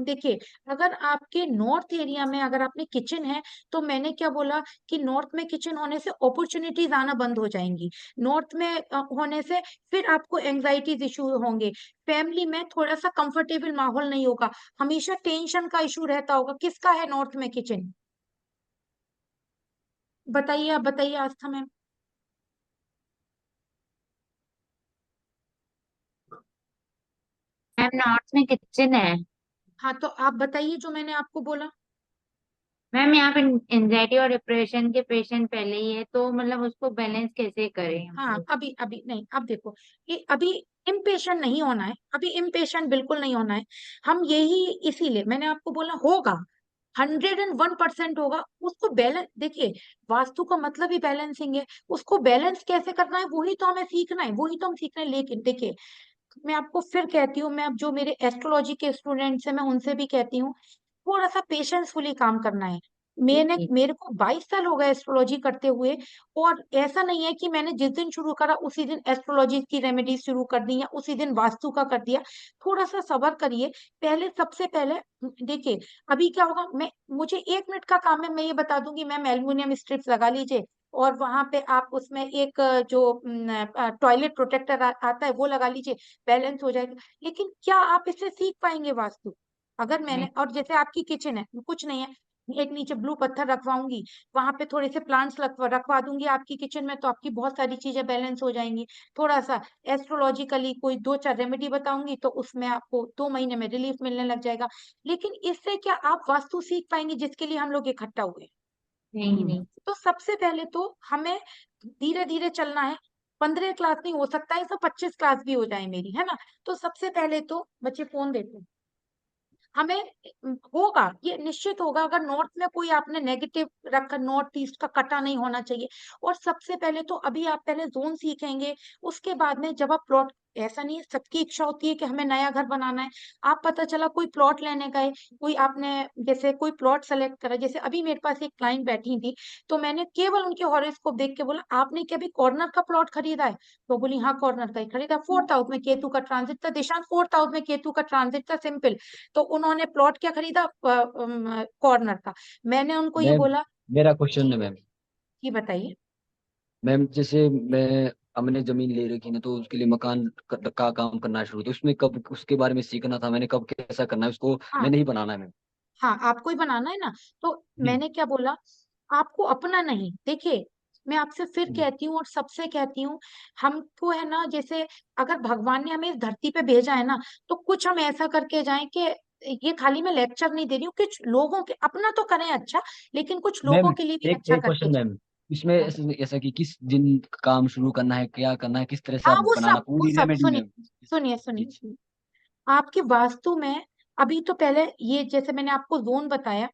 देखिए, अगर आपके नॉर्थ एरिया में अगर आपने किचन है, तो मैंने क्या बोला कि नॉर्थ में किचन होने से अपॉर्चुनिटीज आना बंद हो जाएंगी, नॉर्थ में होने से फिर आपको एंजाइटीज इशू होंगे, फैमिली में थोड़ा सा कंफर्टेबल माहौल नहीं होगा, हमेशा टेंशन का इशू रहता होगा। किसका है नॉर्थ में किचन, बताइए, आप बताइए आस्था मैम। मैम नॉर्थ में किचन है। हाँ, तो आप बताइए जो मैंने आपको बोला। मैम यहाँ पे एंजाइटी और डिप्रेशन के पेशेंट पहले ही है, तो मतलब उसको बैलेंस कैसे करें हम हाँ, लोग? अभी अभी नहीं, अब देखो, ये अभी इम्पेशेंट नहीं होना है, अभी इम्पेशेंट बिल्कुल नहीं होना है। हम यही, इसीलिए मैंने आपको बोला होगा, 101% होगा, उसको बैलेंस, देखिए, वास्तु का मतलब ही बैलेंसिंग है, उसको बैलेंस कैसे करना है वही तो हमें सीखना है, वही तो हम सीख रहे हैं। लेकिन देखिए, मैं आपको फिर कहती हूँ, मैं अब जो मेरे एस्ट्रोलॉजी के स्टूडेंट्स हैं मैं उनसे भी कहती हूँ, थोड़ा सा पेशेंसफुली काम करना है। मेरे को 22 साल हो गए एस्ट्रोलॉजी करते हुए, और ऐसा नहीं है कि मैंने जिस दिन शुरू करा उसी दिन एस्ट्रोलॉजी की रेमेडीज शुरू कर दी या उसी दिन वास्तु का कर दिया। थोड़ा सा सब्र करिए। पहले, सबसे पहले देखिए, अभी क्या होगा, मैं, मुझे 1 मिनट का काम है, मैं ये बता दूंगी मैम, एल्युमिनियम स्ट्रिप्स लगा लीजिए, और वहां पे आप उसमें एक जो टॉयलेट प्रोटेक्टर आता है वो लगा लीजिए, बैलेंस हो जाएगा। लेकिन क्या आप इससे सीख पाएंगे वास्तु, अगर नहीं। मैंने, और जैसे आपकी किचन है, कुछ नहीं है, एक नीचे ब्लू पत्थर रखवाऊंगी, वहां पे थोड़े से प्लांट्स रखवा दूंगी आपकी किचन में, तो आपकी बहुत सारी चीजें बैलेंस हो जाएंगी। थोड़ा सा एस्ट्रोलॉजिकली कोई 2-4 रेमेडी बताऊंगी, तो उसमें आपको 2 महीने में रिलीफ मिलने लग जाएगा। लेकिन इससे क्या आप वास्तु सीख पाएंगे जिसके लिए हम लोग इकट्ठा हुए। नहीं नहीं। तो सबसे पहले तो हमें धीरे धीरे चलना है। 15 क्लास नहीं हो सकता है, तो 25 क्लास भी हो जाए मेरी, है ना। तो सबसे पहले तो बच्चे फोन देते हैं, हमें होगा, ये निश्चित होगा, अगर नॉर्थ में कोई आपने नेगेटिव रखा, नॉर्थ ईस्ट का कटा नहीं होना चाहिए। और सबसे पहले तो अभी आप पहले जोन सीखेंगे, उसके बाद में जब आप प्लॉट, ऐसा नहीं है, सबकी इच्छा होती है कि हमें नया घर बनाना है। आप पता चला कोई प्लॉट लेने गए, कोई आपने, जैसे कोई प्लॉट सेलेक्ट करा, जैसे अभी मेरे पास एक क्लाइंट बैठी थी, तो मैंने केवल उनके हॉरोस्कोप देख के बोला, आपने क्या अभी कॉर्नर का प्लॉट खरीदा है, तो बोली हाँ कॉर्नर का ही खरीदा, 4th हाउस में केतु का ट्रांजिट था, दिशांत 4th हाउस में केतु का ट्रांजिट था, सिंपल। तो उन्होंने प्लॉट क्या खरीदा, कॉर्नर का। मैंने उनको ये मैम, बोला मेरा क्वेश्चन कि है मैम। बताइए। मैम जैसे मैं, हमने जमीन ले रखी ना, तो उसके लिए मकान का काम करना शुरू, तो उसमें कब उसके बारे में सीखना था मैंने, कब कैसा करना है उसको, हाँ मैंने ही बनाना है मैम। हाँ, आपको ही बनाना है ना। तो जी। मैंने क्या बोला, आपको अपना नहीं, देखिए, मैं आपसे फिर जी। कहती हूँ और सबसे कहती हूँ, हमको है ना, जैसे अगर भगवान ने हमें इस धरती पे भेजा है ना, तो कुछ हम ऐसा करके जाएं कि ये खाली मैं लेक्चर नहीं दे रही हूँ, कुछ लोगों के अपना तो करें अच्छा, लेकिन कुछ मैम लोगों के लिए भी एक अच्छा एक करके क्वेश्चन जाए। मैम, इसमें हाँ ऐसा कि किस दिन काम शुरू करना है, क्या करना है, किस तरह से हाँ, आप बनाना वो पूरी सब रेमेडी सुनिए मैम। सुनिए जी सुनिए जी। सुनिए। आपके वास्तु में अभी तो पहले ये जैसे मैंने आपको जोन बताया,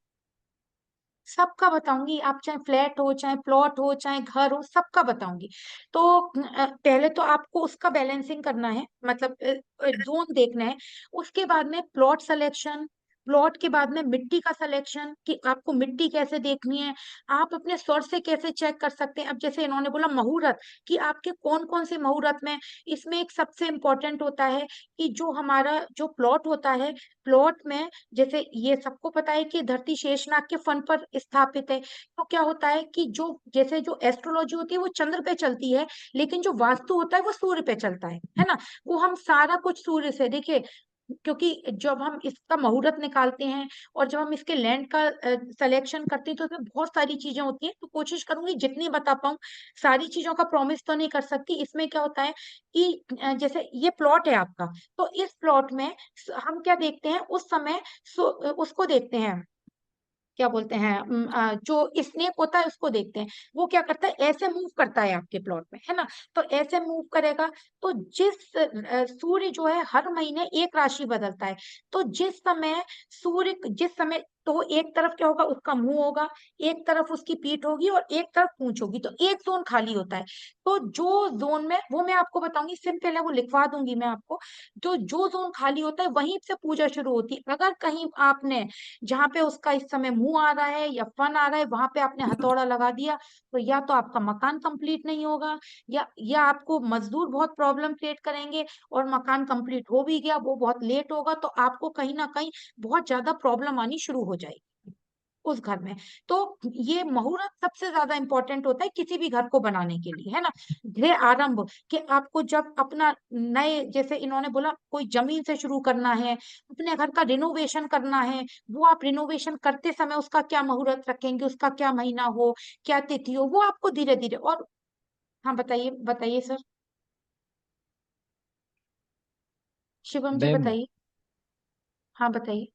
सबका बताऊंगी, आप चाहे फ्लैट हो चाहे प्लॉट हो चाहे घर हो, सबका बताऊंगी। तो पहले तो आपको उसका बैलेंसिंग करना है, मतलब जोन देखना है। उसके बाद में प्लॉट सिलेक्शन, प्लॉट के बाद में मिट्टी का सिलेक्शन कि आपको मिट्टी कैसे देखनी है, आप अपने सोर्स से कैसे चेक कर सकते हैं। अब जैसे इन्होंने बोला मुहूर्त, कि आपके कौन कौन से मुहूर्त में, इसमें एक सबसे इम्पोर्टेंट होता है कि जो हमारा जो प्लॉट होता है, प्लॉट में जैसे ये सबको पता है कि धरती शेषनाग के फन पर स्थापित है। तो क्या होता है कि जो जैसे जो एस्ट्रोलॉजी होती है वो चंद्र पे चलती है, लेकिन जो वास्तु होता है वो सूर्य पे चलता है ना। वो हम सारा कुछ सूर्य से देखिए, क्योंकि जब हम इसका मुहूर्त निकालते हैं और जब हम इसके लैंड का सिलेक्शन करते हैं तो इसमें बहुत सारी चीजें होती हैं। तो कोशिश करूंगी जितनी बता पाऊं, सारी चीजों का प्रॉमिस तो नहीं कर सकती। इसमें क्या होता है कि जैसे ये प्लॉट है आपका, तो इस प्लॉट में हम क्या देखते हैं उस समय, उसको देखते हैं, क्या बोलते हैं, जो स्नेक होता है उसको देखते हैं। वो क्या करता है, ऐसे मूव करता है आपके प्लॉट में, है ना। तो ऐसे मूव करेगा, तो सूर्य जो है हर महीने एक राशि बदलता है। तो जिस समय तो एक तरफ क्या होगा, उसका मुंह होगा, एक तरफ उसकी पीठ होगी और एक तरफ पूंछ होगी, तो एक जोन खाली होता है। तो जो जोन में, वो मैं आपको बताऊंगी, सिंपल है, वो लिखवा दूंगी मैं आपको। जो जो जोन खाली होता है वहीं से पूजा शुरू होती है। अगर कहीं आपने, जहां पे उसका इस समय मुंह आ रहा है या फन आ रहा है, वहां पे आपने हथौड़ा लगा दिया, तो या तो आपका मकान कंप्लीट नहीं होगा, या आपको मजदूर बहुत प्रॉब्लम क्रिएट करेंगे, और मकान कंप्लीट हो भी गया वो बहुत लेट होगा, तो आपको कहीं ना कहीं बहुत ज्यादा प्रॉब्लम आनी शुरू हो जाएगी उस घर में। तो ये मुहूर्त सबसे ज्यादा इंपॉर्टेंट होता है किसी भी घर को बनाने के लिए, है ना। गृह आरंभ, कि आपको जब अपना नए, जैसे इन्होंने बोला कोई जमीन से शुरू करना है, अपने घर का रिनोवेशन करना है, वो आप रिनोवेशन करते समय उसका क्या मुहूर्त रखेंगे, उसका क्या महीना हो, क्या तिथि हो, वो आपको धीरे धीरे। और हाँ, बताइए बताइए सर, शिवम जी मैम बताइए। हाँ बताइए।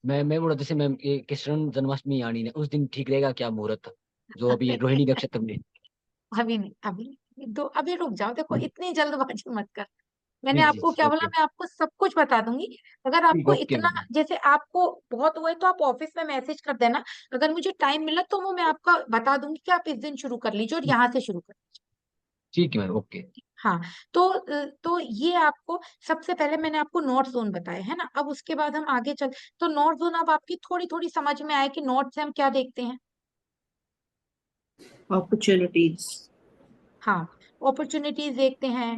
मैं बोला जैसे मैम ये कृष्ण जन्माष्टमी आनी है, उस दिन ठीक रहेगा क्या मुहूर्त, जो अभी रोहिणी नक्षत्र में। अभी नहीं, अभी नहीं, तो अभी रुक जाओ, देखो इतनी जल्दबाजी मत कर। मैंने जी जी आपको जी क्या बोला, ओके। मैं आपको सब कुछ बता दूंगी। अगर ठीक आपको ओके इतना, मैम। जैसे आपको बहुत हुआ है तो आप ऑफिस में मैसेज कर देना, अगर मुझे टाइम मिला तो वो मैं आपका बता दूंगी कि आप इस दिन शुरू कर लीजिए और यहाँ से शुरू कर लीजिए। ठीक है मैम ओके। हाँ। तो ये आपको, सबसे पहले मैंने आपको नॉर्थ जोन बताया है ना, अब उसके बाद हम आगे चल। तो नॉर्थ जोन अब आपकी थोड़ी थोड़ी समझ में आए कि नॉर्थ से हम क्या देखते हैं। opportunities. हाँ, अपॉर्चुनिटीज देखते हैं,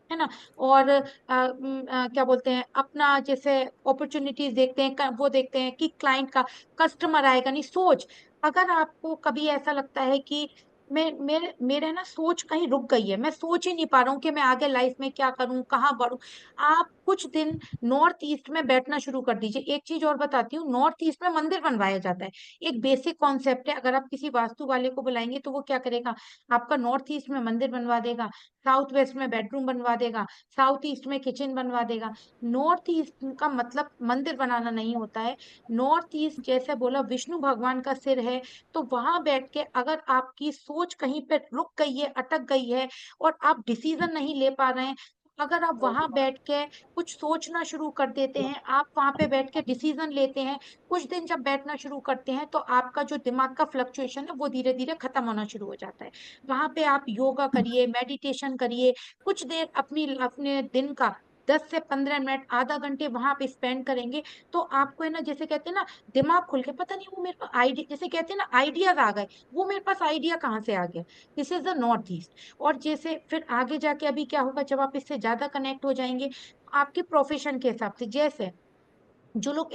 है ना। और क्या बोलते हैं, अपना जैसे अपॉर्चुनिटीज देखते हैं, वो देखते हैं कि क्लाइंट का, कस्टमर आएगा नहीं, सोच। अगर आपको कभी ऐसा लगता है कि मेरे ना सोच कहीं रुक गई है, मैं सोच ही नहीं पा रहा हूँ कि मैं आगे लाइफ में क्या करूँ, कहाँ बढ़ूं, आप कुछ दिन नॉर्थ ईस्ट में बैठना शुरू कर दीजिए। एक चीज और बताती हूँ, नॉर्थ ईस्ट में मंदिर बनवाया जाता है। एक बेसिक कॉन्सेप्ट है, अगर आप किसी वास्तु वाले को बुलाएंगे तो वो क्या करेगा, आपका नॉर्थ ईस्ट में मंदिर बनवा देगा, साउथ वेस्ट में बेडरूम बनवा देगा, साउथ ईस्ट में किचन बनवा देगा। नॉर्थ ईस्ट का मतलब मंदिर बनाना नहीं होता है। नॉर्थ ईस्ट जैसे बोला विष्णु भगवान का सिर है, तो वहां बैठ के अगर आपकी सोच कहीं पे रुक गई है, अटक गई है, और आप डिसीजन नहीं ले पा रहे हैं, अगर आप वहां बैठ के कुछ सोचना शुरू कर देते हैं, आप वहां पे बैठ के डिसीजन लेते हैं, कुछ दिन जब बैठना शुरू करते हैं, तो आपका जो दिमाग का फ्लक्चुएशन है वो धीरे धीरे खत्म होना शुरू हो जाता है। वहां पे आप योगा करिए, मेडिटेशन करिए, कुछ देर अपनी अपने दिन का 10 से 15 मिनट, आधा घंटे वहां पे स्पेंड करेंगे, तो आपको है ना, जैसे कहते हैं ना, दिमाग खुल के, पता नहीं वो मेरे पास आइडिया, जैसे कहते हैं ना आइडियाज आ गए, वो मेरे पास आइडिया कहाँ से आ गया। This is the north east. और जैसे फिर आगे जाके अभी क्या होगा, जब आप इससे ज्यादा कनेक्ट हो जाएंगे, आपके प्रोफेशन के हिसाब से, जैसे जो लोग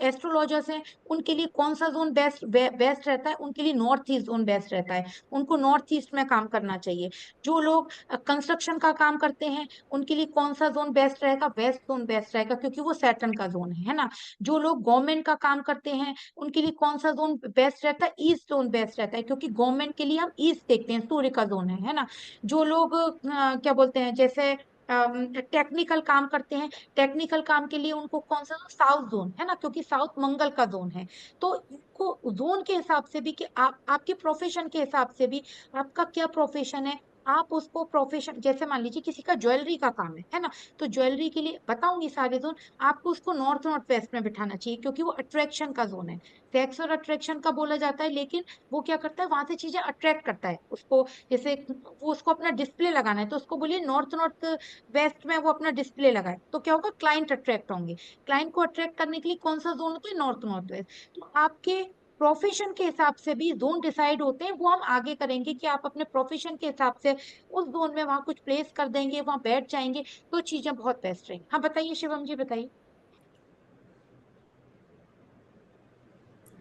एस्ट्रोलॉजर्स हैं, उनके लिए कौन सा जोन बेस्ट रहता है, उनके लिए नॉर्थ ईस्ट जोन बेस्ट रहता है, उनको नॉर्थ ईस्ट में काम करना चाहिए। जो लोग कंस्ट्रक्शन का काम करते हैं, उनके लिए कौन सा जोन बेस्ट रहेगा, वेस्ट जोन बेस्ट रहेगा, क्योंकि वो सैटर्न का जोन है ना। जो लोग गवर्नमेंट का काम करते हैं, उनके लिए कौन सा जोन बेस्ट रहता है, ईस्ट जोन बेस्ट रहता है, क्योंकि गवर्नमेंट के लिए हम ईस्ट देखते हैं, सूर्य का जोन है ना। जो लोग क्या बोलते हैं, जैसे टेक्निकल काम करते हैं, टेक्निकल काम के लिए उनको कौन सा साउथ जोन है ना, क्योंकि साउथ मंगल का जोन है। तो इनको जोन के हिसाब से भी कि आपके प्रोफेशन के हिसाब से भी आपका क्या प्रोफेशन है, आप उसको प्रोफेशन, जैसे मान लीजिए किसी का ज्वेलरी का काम है ना, तो ज्वेलरी के लिए बताऊंगी सारे जोन, आपको उसको नॉर्थ नॉर्थ वेस्ट में बिठाना चाहिए, क्योंकि वो अट्रैक्शन का जोन है। सेक्स और अट्रैक्शन का बोला जाता है, लेकिन वो क्या करता है, वहां से चीजें अट्रैक्ट करता है उसको। जैसे वो उसको अपना डिस्प्ले लगाना है, तो उसको बोलिए नॉर्थ नॉर्थ वेस्ट में वो अपना डिस्प्ले लगाए, तो क्या होगा, क्लाइंट अट्रैक्ट होंगे। क्लाइंट को अट्रैक्ट करने के लिए कौन सा जोन होता है, नॉर्थ नॉर्थ वेस्ट। तो आपके प्रोफेशन के हिसाब से भी जोन डिसाइड होते हैं, वो हम आगे करेंगे कि आप अपने प्रोफेशन के हिसाब से उस जोन में वहां कुछ प्लेस कर देंगे, वहां बैठ जाएंगे, तो चीजें बहुत बेस्ट रहेंगी। हाँ बताइए शिवम जी, बताइए।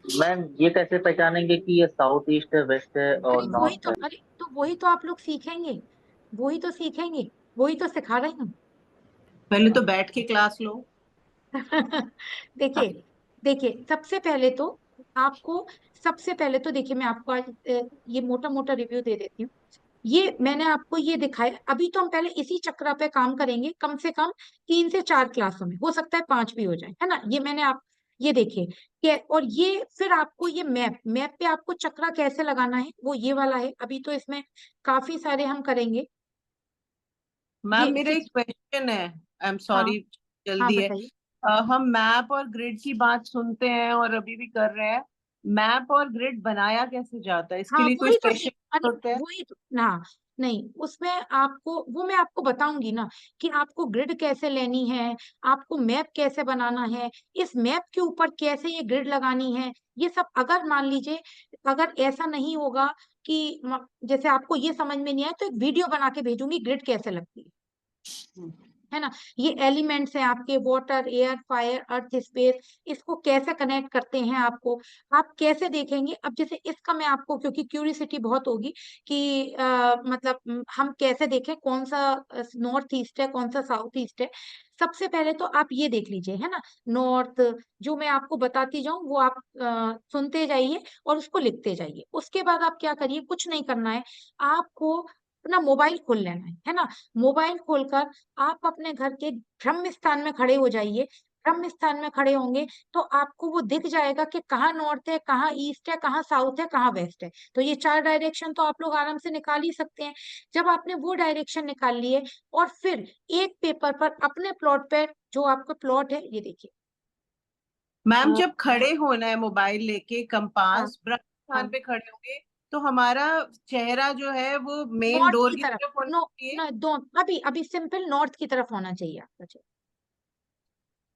मैम ये कैसे पहचानेंगे कि ये साउथ ईस्ट है, वेस्ट है और नॉर्थ है? अरे तो वही तो आप लोग सीखेंगे, वही तो सीखेंगे, वही तो सिखा रहे हैं। पहले तो बैठ के क्लास लो। देखिए, देखिए सबसे पहले तो आपको, सबसे पहले तो देखिए, मैं आपको आज ये मोटा मोटा रिव्यू दे देती हूँ। ये मैंने आपको ये दिखाया, अभी तो हम पहले इसी चक्र पे काम करेंगे, कम से कम 3 से 4 क्लासों में, हो सकता है 5 भी हो जाए, है ना। ये मैंने आप ये देखिए कि, और ये फिर आपको ये मैप, मैप पे आपको चक्रा कैसे लगाना है, वो ये वाला है। अभी तो इसमें काफी सारे हम करेंगे। मैम ये मेरा एक क्वेश्चन है, आई एम हाँ सॉरी, हाँ जल्दी है। बताइए। हम मैप और ग्रिड की बात सुनते हैं और अभी भी कर रहे हैं। मैप और ग्रिड बनाया कैसे जाता है, इसके हाँ लिए कोई वही तो स्पेशल अरे होता है? वही तो ना, नहीं उसमें आपको, वो मैं आपको बताऊंगी ना, कि आपको ग्रिड कैसे लेनी है, आपको मैप कैसे बनाना है, इस मैप के ऊपर कैसे ये ग्रिड लगानी है, ये सब। अगर मान लीजिए, अगर ऐसा नहीं होगा कि जैसे आपको ये समझ में नहीं आए, तो एक वीडियो बना के भेजूंगी ग्रिड कैसे लगती है ना। ये एलिमेंट्स हैं आपके, वाटर, एयर, फायर, अर्थ, स्पेस, इसको कैसे कनेक्ट करते हैं आपको, आप कैसे देखेंगे। अब जैसे इसका मैं आपको, क्योंकि क्यूरियोसिटी बहुत होगी कि मतलब हम कैसे देखें कौन सा नॉर्थ ईस्ट है, कौन सा साउथ ईस्ट है। सबसे पहले तो आप ये देख लीजिए, है ना, नॉर्थ, जो मैं आपको बताती जाऊं वो आप सुनते जाइए और उसको लिखते जाइए। उसके बाद आप क्या करिए, कुछ नहीं करना है आपको, अपना मोबाइल खोल लेना है ना। मोबाइल खोलकर आप अपने घर के ब्रह्म स्थान में खड़े हो जाइए। ब्रह्म स्थान में खड़े होंगे तो आपको वो दिख जाएगा कि कहाँ नॉर्थ है, कहाँ ईस्ट है, कहाँ साउथ है, कहाँ वेस्ट है। तो ये 4 डायरेक्शन तो आप लोग आराम से निकाल ही सकते हैं। जब आपने वो डायरेक्शन निकाल लिए, और फिर एक पेपर पर अपने प्लॉट पे, जो आपका प्लॉट है ये देखिए। मैम तो जब खड़े होना है मोबाइल लेके, हाँ कंपास ब्रह्म हाँ, स्थान पे खड़े होंगे, तो हमारा चेहरा जो है वो मेन नॉर्थ डोर की की तरफ, तरफ होना नो चाहिए। no, दो, अभी अभी सिंपल नॉर्थ की तरफ होना चाहिए आपका।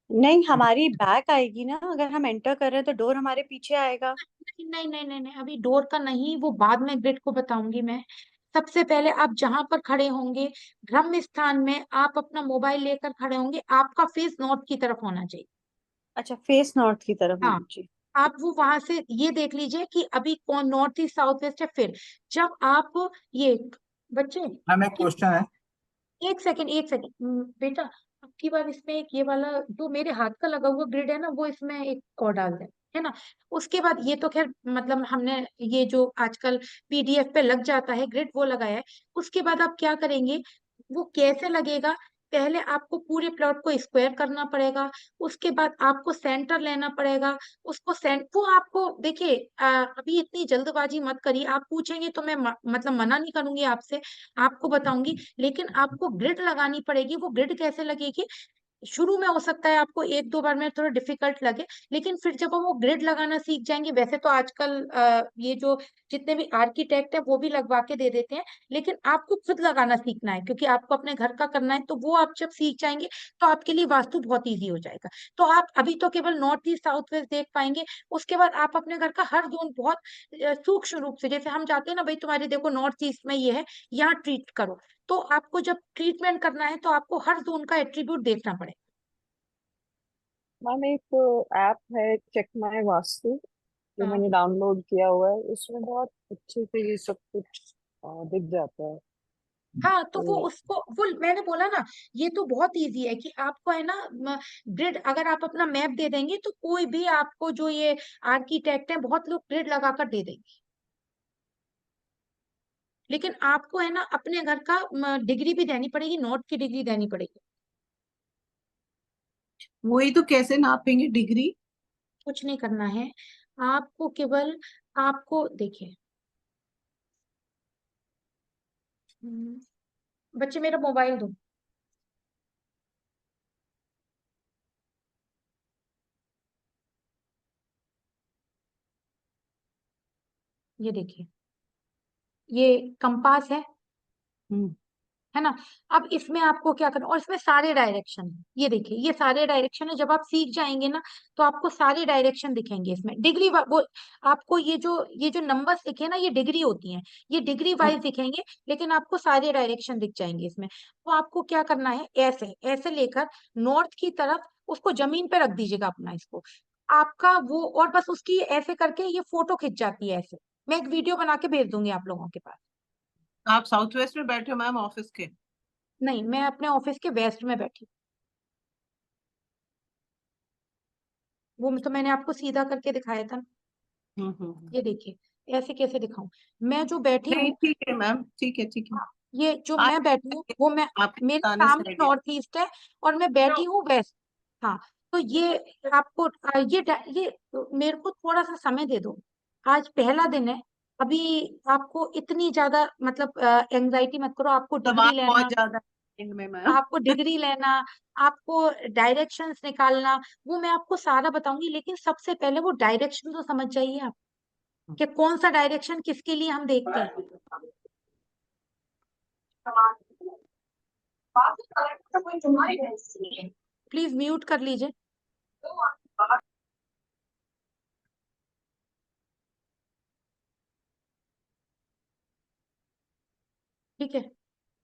नहीं, हमारी बैक आएगी ना, अगर हम एंटर कर रहे हैं तो डोर हमारे पीछे आएगा। नहीं नहीं नहीं नहीं, अभी डोर का नहीं, वो बाद में ग्रिड को बताऊंगी मैं। सबसे पहले आप जहां पर खड़े होंगे, ब्रह्म स्थान में आप अपना मोबाइल लेकर खड़े होंगे, आपका फेस नॉर्थ की तरफ होना चाहिए। अच्छा, फेस नॉर्थ की तरफ हाँ, होनी चाहिए। आप वो वहां से ये देख लीजिए कि अभी कौन नॉर्थ ईस्ट साउथ वेस्ट है। फिर जब आप ये बच्चे, मैम एक क्वेश्चन है। एक सेकंड एक सेकंड, बेटा, आपकी बार इसमें एक ये वाला जो मेरे हाथ का लगा हुआ ग्रिड है ना, वो इसमें एक और डाल दें, है ना। उसके बाद ये तो खैर मतलब हमने ये जो आजकल पीडीएफ पे लग जाता है ग्रिड, वो लगाया है। उसके बाद आप क्या करेंगे, वो कैसे लगेगा, पहले आपको पूरे प्लॉट को स्क्वायर करना पड़ेगा। उसके बाद आपको सेंटर लेना पड़ेगा। उसको वो आपको देखिए, अभी इतनी जल्दबाजी मत करिए। आप पूछेंगे तो मैं मतलब मना नहीं करूंगी आपसे, आपको बताऊंगी। लेकिन आपको ग्रिड लगानी पड़ेगी। वो ग्रिड कैसे लगेगी, शुरू में हो सकता है आपको 1-2 बार में थोड़ा डिफिकल्ट लगे, लेकिन फिर जब हम वो ग्रिड लगाना सीख जाएंगे, वैसे तो आजकल ये जो जितने भी आर्किटेक्ट है वो भी लगवा के दे देते हैं, लेकिन आपको खुद लगाना सीखना है, क्योंकि आपको अपने घर का करना है। तो वो आप जब सीख जाएंगे तो आपके लिए वास्तु बहुत ईजी हो जाएगा। तो आप अभी तो केवल नॉर्थ ईस्ट साउथ वेस्ट देख पाएंगे। उसके बाद आप अपने घर का हर जोन बहुत सूक्ष्म रूप से, जैसे हम जाते हैं ना, भाई तुम्हारे देखो नॉर्थ ईस्ट में ये है, यहाँ ट्रीट करो। तो आपको जब ट्रीटमेंट करना है तो आपको हर जोन का एट्रीब्यूट देखना पड़ेगा। मैम एक ऐप है, चेक माई वास्तु, जो हाँ मैंने डाउनलोड किया हुआ है। उसमें बहुत अच्छे से ये सब कुछ दिख जाता है। हाँ, तो वो तो उसको, वो मैंने बोला ना, ये तो बहुत इजी है कि आपको है ना, ग्रिड अगर आप अपना मैप दे देंगे तो कोई भी आपको, जो ये आर्किटेक्ट है, बहुत लोग ग्रिड लगाकर दे देंगे। लेकिन आपको है ना अपने घर का डिग्री भी देनी पड़ेगी, नॉर्थ की डिग्री देनी पड़ेगी। वही तो, कैसे नापेंगे डिग्री? कुछ नहीं करना है आपको, केवल आपको देखिए, बच्चे मेरा मोबाइल दो। ये देखिए, ये कंपास है ना। अब इसमें आपको क्या करना, और इसमें सारे डायरेक्शन है, ये देखिए ये सारे डायरेक्शन है। जब आप सीख जाएंगे ना तो आपको सारे डायरेक्शन दिखेंगे इसमें। डिग्री वो आपको ये जो नंबर्स दिखे ना, ये डिग्री होती हैं, ये डिग्री वाइज दिखेंगे, लेकिन आपको सारे डायरेक्शन दिख जाएंगे इसमें। तो आपको क्या करना है, ऐसे ऐसे लेकर नॉर्थ की तरफ उसको जमीन पे रख दीजिएगा अपना इसको, आपका वो, और बस उसकी ऐसे करके ये फोटो खिंच जाती है ऐसे। मैं एक वीडियो बना के भेज दूंगी आप लोगों के पास। आप साउथ वेस्ट में बैठे हो मैम, ऑफिस के? नहीं, मैं अपने ऑफिस के वेस्ट में बैठी, वो तो मैंने आपको सीधा करके दिखाया था। ये देखिए ऐसे कैसे दिखाऊं, मैं जो बैठी नहीं हूँ, ठीक है मैम, ठीक है ठीक है। ये जो आज मैं बैठी हूँ वो मैं, आपके मेरे बताने से सामने आइडिया। नॉर्थ ईस्ट है और मैं बैठी हूँ वेस्ट। हाँ, तो ये आपको ये मेरे को थोड़ा सा समय दे दो, आज पहला दिन है। अभी आपको इतनी ज्यादा मतलब एंजाइटी मत करो, आपको सवाल डिग्री बहुत लेना, ज्यादा है इनमें मैम। आपको डिग्री लेना, आपको डायरेक्शंस निकालना, वो मैं आपको सारा बताऊंगी, लेकिन सबसे पहले वो डायरेक्शन तो समझ जाइए आप, कि कौन सा डायरेक्शन किसके लिए हम देखते हैं। प्लीज म्यूट कर लीजिए। ठीक है,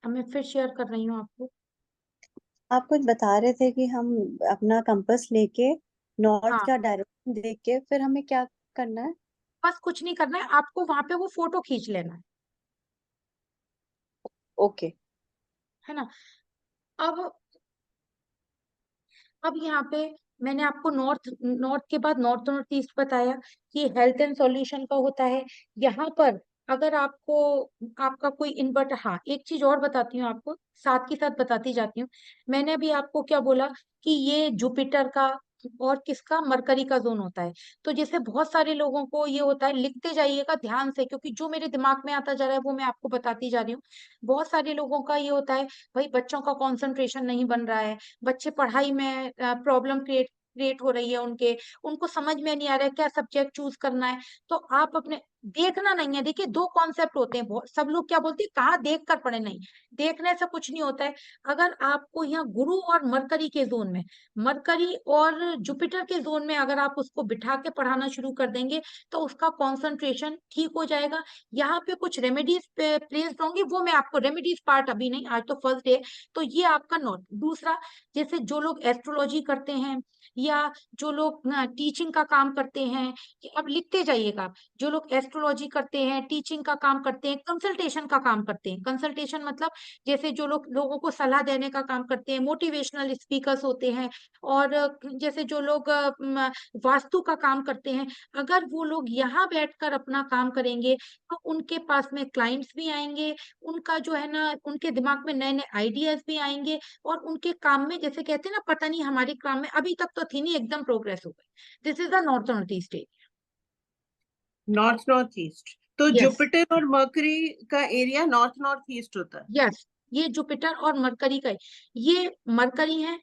अब मैं फिर शेयर कर रही हूँ आपको। आप कुछ बता रहे थे कि हम अपना कंपास लेके नॉर्थ हाँ, का डायरेक्शन देख के फिर हमें क्या करना है? बस कुछ नहीं करना है आपको, वहां पे वो फोटो खींच लेना ओके। है ना। अब यहाँ पे मैंने आपको नॉर्थ नॉर्थ के बाद नॉर्थ ईस्ट बताया कि हेल्थ एंड सॉल्यूशन का होता है। यहाँ पर अगर आपको आपका कोई इन्वर्टर, हाँ एक चीज और बताती हूँ आपको, साथ के साथ बताती जाती हूँ। मैंने अभी आपको क्या बोला कि ये जुपिटर का और किसका, मरकरी का जोन होता है। तो जैसे बहुत सारे लोगों को ये होता है, लिखते जाइएगा ध्यान से, क्योंकि जो मेरे दिमाग में आता जा रहा है वो मैं आपको बताती जा रही हूँ। बहुत सारे लोगों का ये होता है, भाई बच्चों का कंसंट्रेशन नहीं बन रहा है, बच्चे पढ़ाई में प्रॉब्लम क्रिएट हो रही है उनके, उनको समझ में नहीं आ रहा है क्या सब्जेक्ट चूज करना है। तो आप अपने, देखना नहीं है, देखिए दो कॉन्सेप्ट होते हैं, सब लोग क्या बोलते हैं कहाँ देख कर पढ़े, नहीं, देखने से कुछ नहीं होता है। अगर आपको यहाँ गुरु और मरकरी के जोन में, मरकरी और जुपिटर के जोन में अगर आप उसको बिठा के पढ़ाना शुरू कर देंगे तो उसका कंसंट्रेशन ठीक हो जाएगा। यहाँ पे कुछ रेमेडीज प्लेस्ड होंगी, वो मैं आपको, रेमेडीज पार्ट अभी नहीं, आज तो फर्स्ट डे। तो ये आपका नोट। दूसरा, जैसे जो लोग एस्ट्रोलॉजी करते हैं या जो लोग टीचिंग का काम करते हैं, कि अब लिखते जाइएगा, जो लोग एस्ट्रोलॉजी करते हैं, टीचिंग का काम करते हैं, कंसल्टेशन का काम करते हैं, कंसल्टेशन मतलब जैसे जो लोग लोगों को सलाह देने का काम करते हैं, मोटिवेशनल स्पीकर्स होते हैं, और जैसे जो लोग वास्तु का काम करते हैं, अगर वो लोग यहाँ बैठकर अपना काम करेंगे तो उनके पास में क्लाइंट्स भी आएंगे, उनका जो है ना, उनके दिमाग में नए नए आइडियाज भी आएंगे, और उनके काम में, जैसे कहते हैं ना, पता नहीं हमारे काम में अभी तक तो थी नहीं, एकदम प्रोग्रेस हो गई। This is the north east area. North east, तो यस, जुपिटर और मर्करी का एरिया नॉर्थ ईस्ट होता है। यस, ये जुपिटर और मरकरी का है। ये मरकरी है,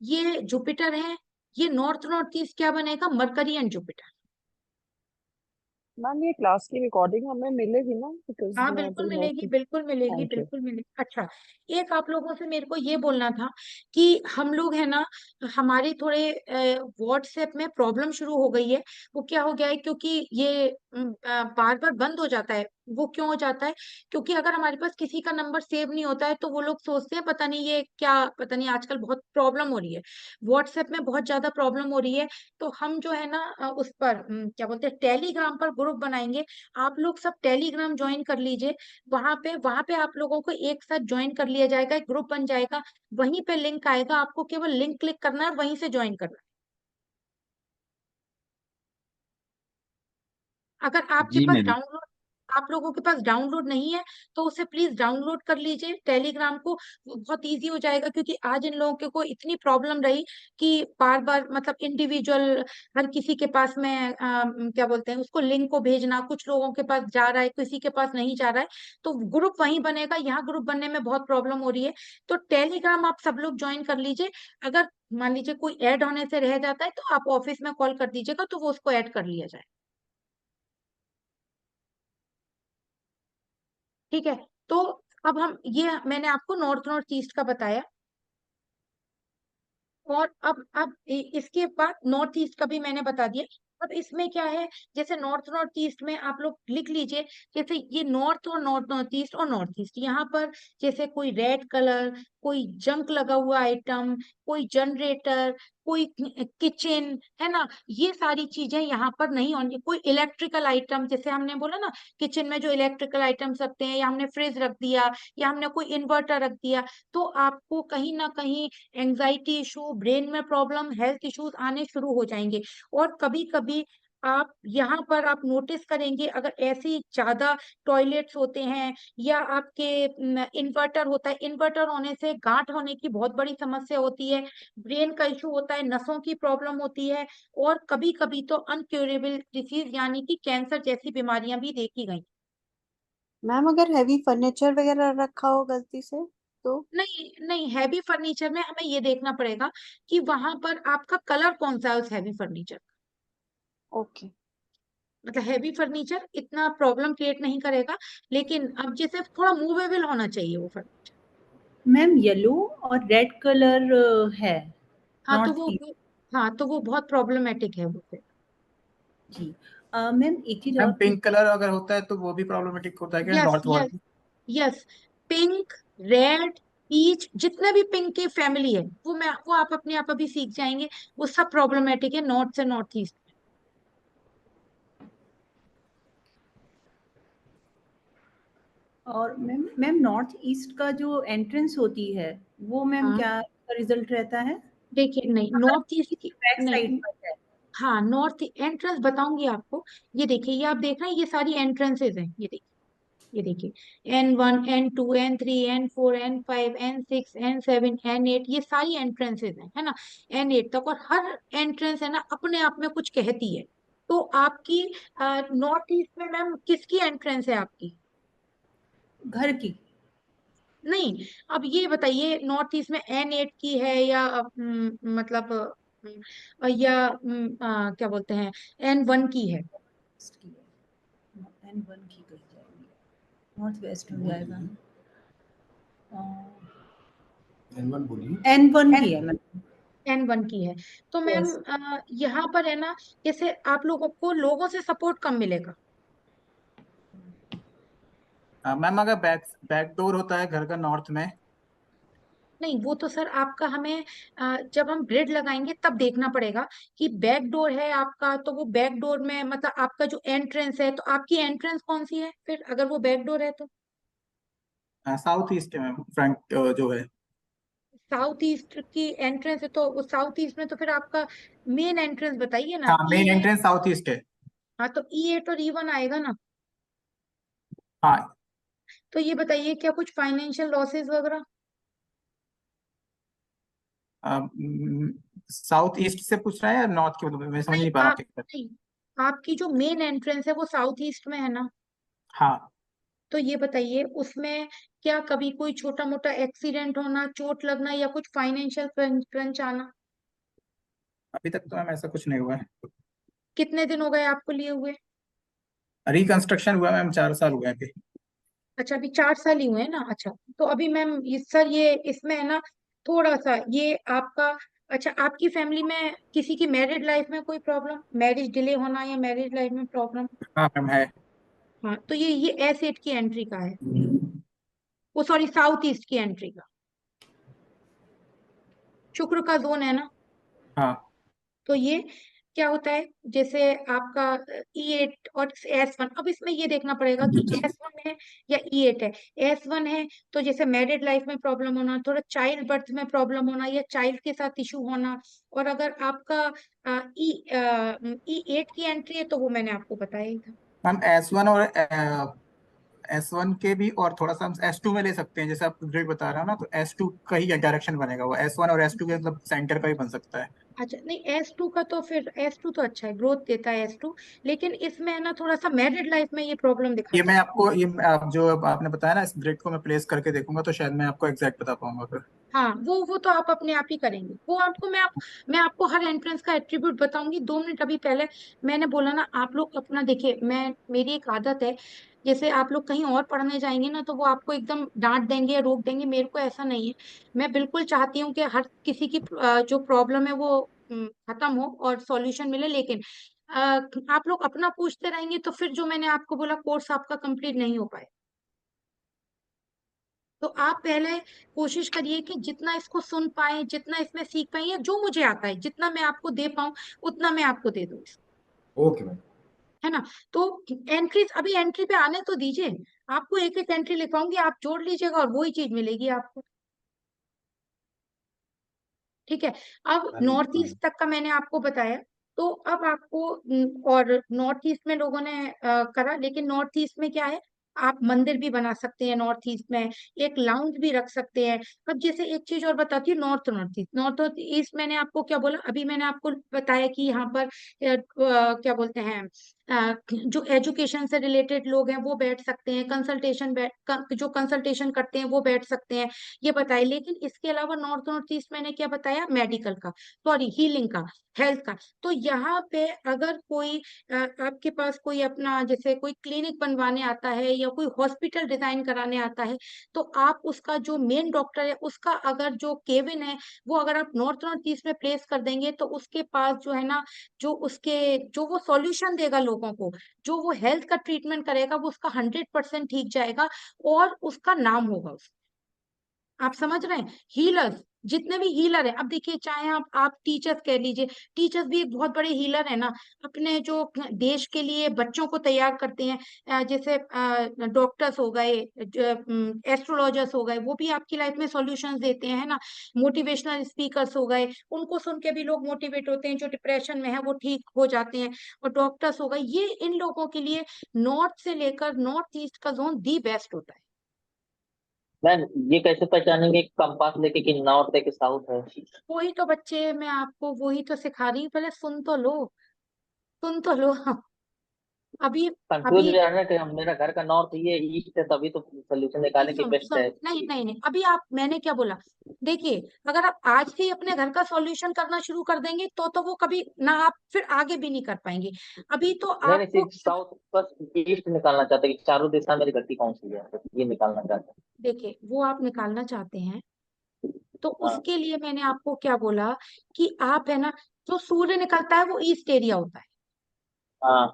ये जुपिटर है, ये नॉर्थ ईस्ट क्या बनेगा, मरकरी एंड जुपिटर। मैम ये क्लास की रिकॉर्डिंग हमें मिलेगी ना, बिकॉज हाँ मैं बिल्कुल अभी मिलेगी, नोट। बिल्कुल मिलेगी, थैंक यू। बिल्कुल मिलेगी। अच्छा, एक आप लोगों से मेरे को ये बोलना था कि हम लोग है ना, हमारे थोड़े व्हाट्सएप में प्रॉब्लम शुरू हो गई है। वो क्या हो गया है, क्योंकि ये बार बार बंद हो जाता है। वो क्यों हो जाता है, क्योंकि अगर हमारे पास किसी का नंबर सेव नहीं होता है तो वो लोग सोचते हैं पता नहीं ये क्या, पता नहीं आजकल बहुत प्रॉब्लम हो रही है, व्हाट्सएप में बहुत ज्यादा प्रॉब्लम हो रही है। तो हम जो है ना उस पर क्या बोलते हैं, टेलीग्राम पर ग्रुप बनाएंगे। आप लोग सब टेलीग्राम ज्वाइन कर लीजिए। वहां पे आप लोगों को एक साथ ज्वाइन कर लिया जाएगा, एक ग्रुप बन जाएगा, वहीं पे लिंक आएगा, आपको केवल लिंक क्लिक करना है और वहीं से ज्वाइन करना है। अगर आपके जी पास मैम। डाउनलोड आप लोगों के पास डाउनलोड नहीं है तो उसे प्लीज डाउनलोड कर लीजिए टेलीग्राम को, वो बहुत इजी हो जाएगा। क्योंकि आज इन लोगों को इतनी प्रॉब्लम रही कि बार बार मतलब इंडिविजुअल हर किसी के पास में क्या बोलते हैं उसको लिंक को भेजना, कुछ लोगों के पास जा रहा है किसी के पास नहीं जा रहा है, तो ग्रुप वहीं बनेगा, यहाँ ग्रुप बनने में बहुत प्रॉब्लम हो रही है। तो टेलीग्राम आप सब लोग ज्वाइन कर लीजिए। अगर मान लीजिए कोई ऐड होने से रह जाता है तो आप ऑफिस में कॉल कर दीजिएगा तो वो उसको ऐड कर लिया जाए। ठीक है। तो अब हम ये मैंने आपको नॉर्थ नॉर्थ ईस्ट का बताया, और अब इसके बाद नॉर्थ ईस्ट का भी मैंने बता दिया। अब इसमें क्या है, जैसे नॉर्थ नॉर्थ ईस्ट में आप लोग लिख लीजिए, जैसे ये नॉर्थ और नॉर्थ नॉर्थ ईस्ट और नॉर्थ ईस्ट, यहाँ पर जैसे कोई रेड कलर, कोई जंक लगा हुआ आइटम, कोई जनरेटर, कोई किचन, है ना, ये सारी चीजें यहाँ पर नहीं होंगी। कोई इलेक्ट्रिकल आइटम, जैसे हमने बोला ना किचन में जो इलेक्ट्रिकल आइटम्स रखते हैं, या हमने फ्रिज रख दिया, या हमने कोई इन्वर्टर रख दिया, तो आपको कहीं ना कहीं एंजाइटी इशू, ब्रेन में प्रॉब्लम, हेल्थ इश्यूज आने शुरू हो जाएंगे। और कभी कभी आप यहाँ पर आप नोटिस करेंगे, अगर ऐसी ज्यादा टॉयलेट्स होते हैं या आपके इन्वर्टर होता है, इन्वर्टर होने से गांठ होने की बहुत बड़ी समस्या होती है, ब्रेन का इशू होता है, नसों की प्रॉब्लम होती है, और कभी कभी तो अनक्यूरेबल डिसीज यानी कि कैंसर जैसी बीमारियां भी देखी गई। मैम अगर हैवी फर्नीचर वगैरह रखा हो गलती से तो? नहीं नहीं, हैवी फर्नीचर में हमें ये देखना पड़ेगा कि वहां पर आपका कलर कौन सा है उस हैवी फर्नीचर। ओके। मतलब हैवी फर्नीचर इतना प्रॉब्लम क्रिएट नहीं करेगा, लेकिन अब जैसे थोड़ा मूवेबल होना चाहिए वो फर्नीचर। मैम येलो और रेड कलर है हाँ तो नॉर्थ वो ईस्ट। हाँ तो वो बहुत प्रॉब्लमेटिक है वो फिर। जी मैम एक चीज मैम और पिंक कलर अगर होता है तो वो भी प्रॉब्लमेटिक होता है क्या यस नॉर्थ वॉल यस में? यस, पिंक, रेड, पीच, जितने भी पिंक की फैमिली है वो आप अपने आप अभी सीख जाएंगे, वो सब प्रॉब्लमेटिक है नॉर्थ से नॉर्थ ईस्ट। और मैम नॉर्थ ईस्ट का जो एंट्रेंस होती है वो मैम हाँ क्या रिजल्ट रहता है? देखिए, नहीं अगर नॉर्थ ईस्ट की बैक साइड नहीं, पर है। हाँ नॉर्थ एंट्रेंस बताऊंगी आपको। ये देखिए, ये आप देख रहे हैं, ये सारी एंट्रेंसेज हैं, ये देखिए N1 N2 N3 N4 N5 N6 N7 N8, ये सारी एंट्रेंसेज हैं, है ना, N8 तक, और हर एंट्रेंस है ना अपने आप में कुछ कहती है। तो आपकी नॉर्थ ईस्ट में मैम किसकी एंट्रेंस है आपकी? घर की। नहीं, अब ये बताइए नॉर्थ ईस्ट में N8 की है या मतलब या क्या बोलते हैं N1 की है? N1 की कही जाएगी, नॉर्थ वेस्ट हो जाएगा। N1 बोलिए। N1 की है मैम। N1 की है। तो मैम Yes. यहाँ पर है ना, जैसे आप लोगों को लोगों से सपोर्ट कम मिलेगा। मैम अगर बैक बैक डोर होता है घर का नॉर्थ में? नहीं, वो तो सर आपका हमें जब हम ग्रिड लगाएंगे तब देखना पड़ेगा कि बैक डोर है आपका, तो वो बैक डोर में मतलब आपका जो एंट्रेंस है, तो आपकी एंट्रेंस कौन सी है फिर अगर वो बैक डोर है तो? साउथ ईस्ट है मैम, फ्रंट जो है। साउथ ईस्ट की एंट्रेंस है तो साउथ ईस्ट में तो फिर आपका मेन एंट्रेंस बताइए ना, हाँ main E8। Entrance south east है। हाँ तो E8 और E1 आएगा ना। हाँ। तो ये बताइए क्या कुछ फाइनेंशियल लॉसेस वगैरह? साउथ ईस्ट से पूछ रहा है या नॉर्थ की, मतलब मैं समझ नहीं नहीं पा रहा आप आपके क्वेश्चन। नहीं, आपकी जो मेन एंट्रेंस है वो साउथ ईस्ट में है ना। हाँ। तो ये बताइए उसमें क्या कभी कोई छोटा मोटा एक्सीडेंट होना, चोट लगना, या कुछ फाइनेंशियल क्रंच आना? अभी तक तो मैम ऐसा कुछ नहीं हुआ है। कितने दिन हो गए आपको लिए हुए? रिकंस्ट्रक्शन हुआ मैम, 4 साल हुए हैं अभी। अच्छा, अभी 4 साल ही हुए हैं ना। अच्छा, तो अभी मैम सर ये इसमें है ना थोड़ा सा ये आपका, अच्छा आपकी फैमिली में किसी की मैरिड लाइफ में कोई प्रॉब्लम, मैरिज डिले होना या मैरिज लाइफ में प्रॉब्लम? हाँ मैम है। हाँ तो ये S8 की एंट्री का है, वो सॉरी साउथ ईस्ट की एंट्री का, शुक्र का जोन है ना। हाँ। तो ये क्या होता है, जैसे आपका E8 और S1, अब इसमें ये देखना पड़ेगा कि S1 है या E8 है। S1 है तो जैसे मैरिड लाइफ में प्रॉब्लम होना, थोड़ा चाइल्ड बर्थ में प्रॉब्लम होना, या चाइल्ड के साथ इशू होना। और अगर आपका E8 की एंट्री है तो वो मैंने आपको बताया ही था। मैम S1 और S1 के भी, और थोड़ा सा हम S2 में ले सकते हैं, जैसे आप ग्रिड बता रहे हो ना, तो S2 का ही डायरेक्शन बनेगा, वो S1 और S2 के मतलब सेंटर का ही बन सकता है। अच्छा नहीं, S2 का तो फिर S2 तो अच्छा है, ग्रोथ देता है S2, लेकिन इसमें है ना थोड़ा सा मैरिड लाइफ में ये प्रॉब्लम दिखाई ये मैं देती आपको, ये आप जो आपने बताया ना, इस ग्रिड को मैं प्लेस करके देखूंगा तो शायद मैं आपको एग्जैक्ट बता पाऊंगा फिर। है। हाँ, वो तो आप अपने आप ही करेंगे, वो आपको मैं आपको हर एंट्रेंस का एट्रीब्यूट बताऊंगी। 2 मिनट अभी पहले मैंने बोला ना, आप लोग अपना देखिए, मेरी एक आदत है, जैसे आप लोग कहीं और पढ़ने जाएंगे ना तो वो आपको एकदम डांट देंगे या रोक देंगे, मेरे को ऐसा नहीं है। मैं बिल्कुल चाहती हूँ कि हर किसी की जो प्रॉब्लम है वो खत्म हो और सॉल्यूशन मिले, लेकिन अ, आप लोग अपना पूछते रहेंगे तो फिर जो मैंने आपको बोला कोर्स आपका कंप्लीट नहीं हो पाए। तो आप पहले कोशिश करिए कि जितना इसको सुन पाए, जितना इसमें सीख पाए, या जो मुझे आता है जितना मैं आपको दे पाऊं उतना मैं आपको दे दूं, ओके मैम। है ना। तो एंट्री, अभी एंट्री पे आने तो दीजिए, आपको एक एक एंट्री लिखवाऊंगी, आप जोड़ लीजिएगा और वही चीज मिलेगी आपको। ठीक है। अब नॉर्थ ईस्ट तक का मैंने आपको बताया, तो अब आपको और नॉर्थ ईस्ट में लोगों ने करा, लेकिन नॉर्थ ईस्ट में क्या है, आप मंदिर भी बना सकते हैं नॉर्थ ईस्ट में, एक लाउंज भी रख सकते हैं। अब जैसे एक चीज और बताती हूँ, नॉर्थ ईस्ट मैंने आपको क्या बोला, अभी मैंने आपको बताया कि यहाँ पर क्या बोलते हैं, जो एजुकेशन से रिलेटेड लोग हैं वो बैठ सकते हैं, जो कंसल्टेशन करते हैं वो बैठ सकते हैं, ये बताया। लेकिन इसके अलावा नॉर्थ ईस्ट मैंने क्या बताया, मेडिकल का, सॉरी हीलिंग का, हेल्थ का। तो यहाँ पे अगर कोई आपके पास कोई अपना जैसे कोई क्लिनिक बनवाने आता है या कोई हॉस्पिटल डिजाइन कराने आता है, तो आप उसका जो मेन डॉक्टर है उसका अगर जो केबिन है वो अगर आप नॉर्थ ईस्ट में प्लेस कर देंगे, तो उसके पास जो है ना, जो वो सॉल्यूशन देगा लोगों को, जो वो हेल्थ का ट्रीटमेंट करेगा, वो उसका 100% ठीक जाएगा और उसका नाम होगा। आप समझ रहे हैं, हीलर्स, जितने भी हीलर है, अब देखिए चाहे आप टीचर्स कह लीजिए, टीचर्स भी एक बहुत बड़े हीलर है ना, अपने जो देश के लिए बच्चों को तैयार करते हैं, जैसे डॉक्टर्स हो गए, एस्ट्रोलॉजर्स हो गए, वो भी आपकी लाइफ में सॉल्यूशंस देते हैं, है ना। मोटिवेशनल स्पीकर्स हो गए, उनको सुन के भी लोग मोटिवेट होते हैं, जो डिप्रेशन में है वो ठीक हो जाते हैं। और डॉक्टर्स हो गए, ये इन लोगों के लिए नॉर्थ से लेकर नॉर्थ ईस्ट का जोन दी बेस्ट होता है। मैम ये कैसे पहचानेंगे कंपास लेके कि नॉर्थ है कि साउथ है? वही तो बच्चे, मैं आपको वही तो सिखा रही हूँ, पहले सुन तो लो, सुन तो लो। अभी कंफ्यूज अभी हो जाना कि हम, मेरा घर का नॉर्थ ये ईस्ट है, तभी तो सोल्यूशन नहीं, निकालने की सुनो बेस्ट सुनो, है। नहीं नहीं नहीं, अभी आप, मैंने क्या बोला, देखिए, अगर आप आज से ही अपने घर का सॉल्यूशन करना शुरू कर देंगे तो वो कभी ना, आप फिर आगे भी नहीं कर पाएंगे। अभी तो नहीं नहीं, आपको, सिर्फ साउथ बस ईस्ट निकालना चाहते हैं कि चारों दिशा मेरी गलती कौन सी है, बस ये निकालना चाहते हैं। देखिए वो आप निकालना चाहते हैं, तो हाँ उसके लिए मैंने आपको क्या बोला कि आप है ना, जो सूर्य निकलता है वो ईस्ट एरिया होता है, हाँ।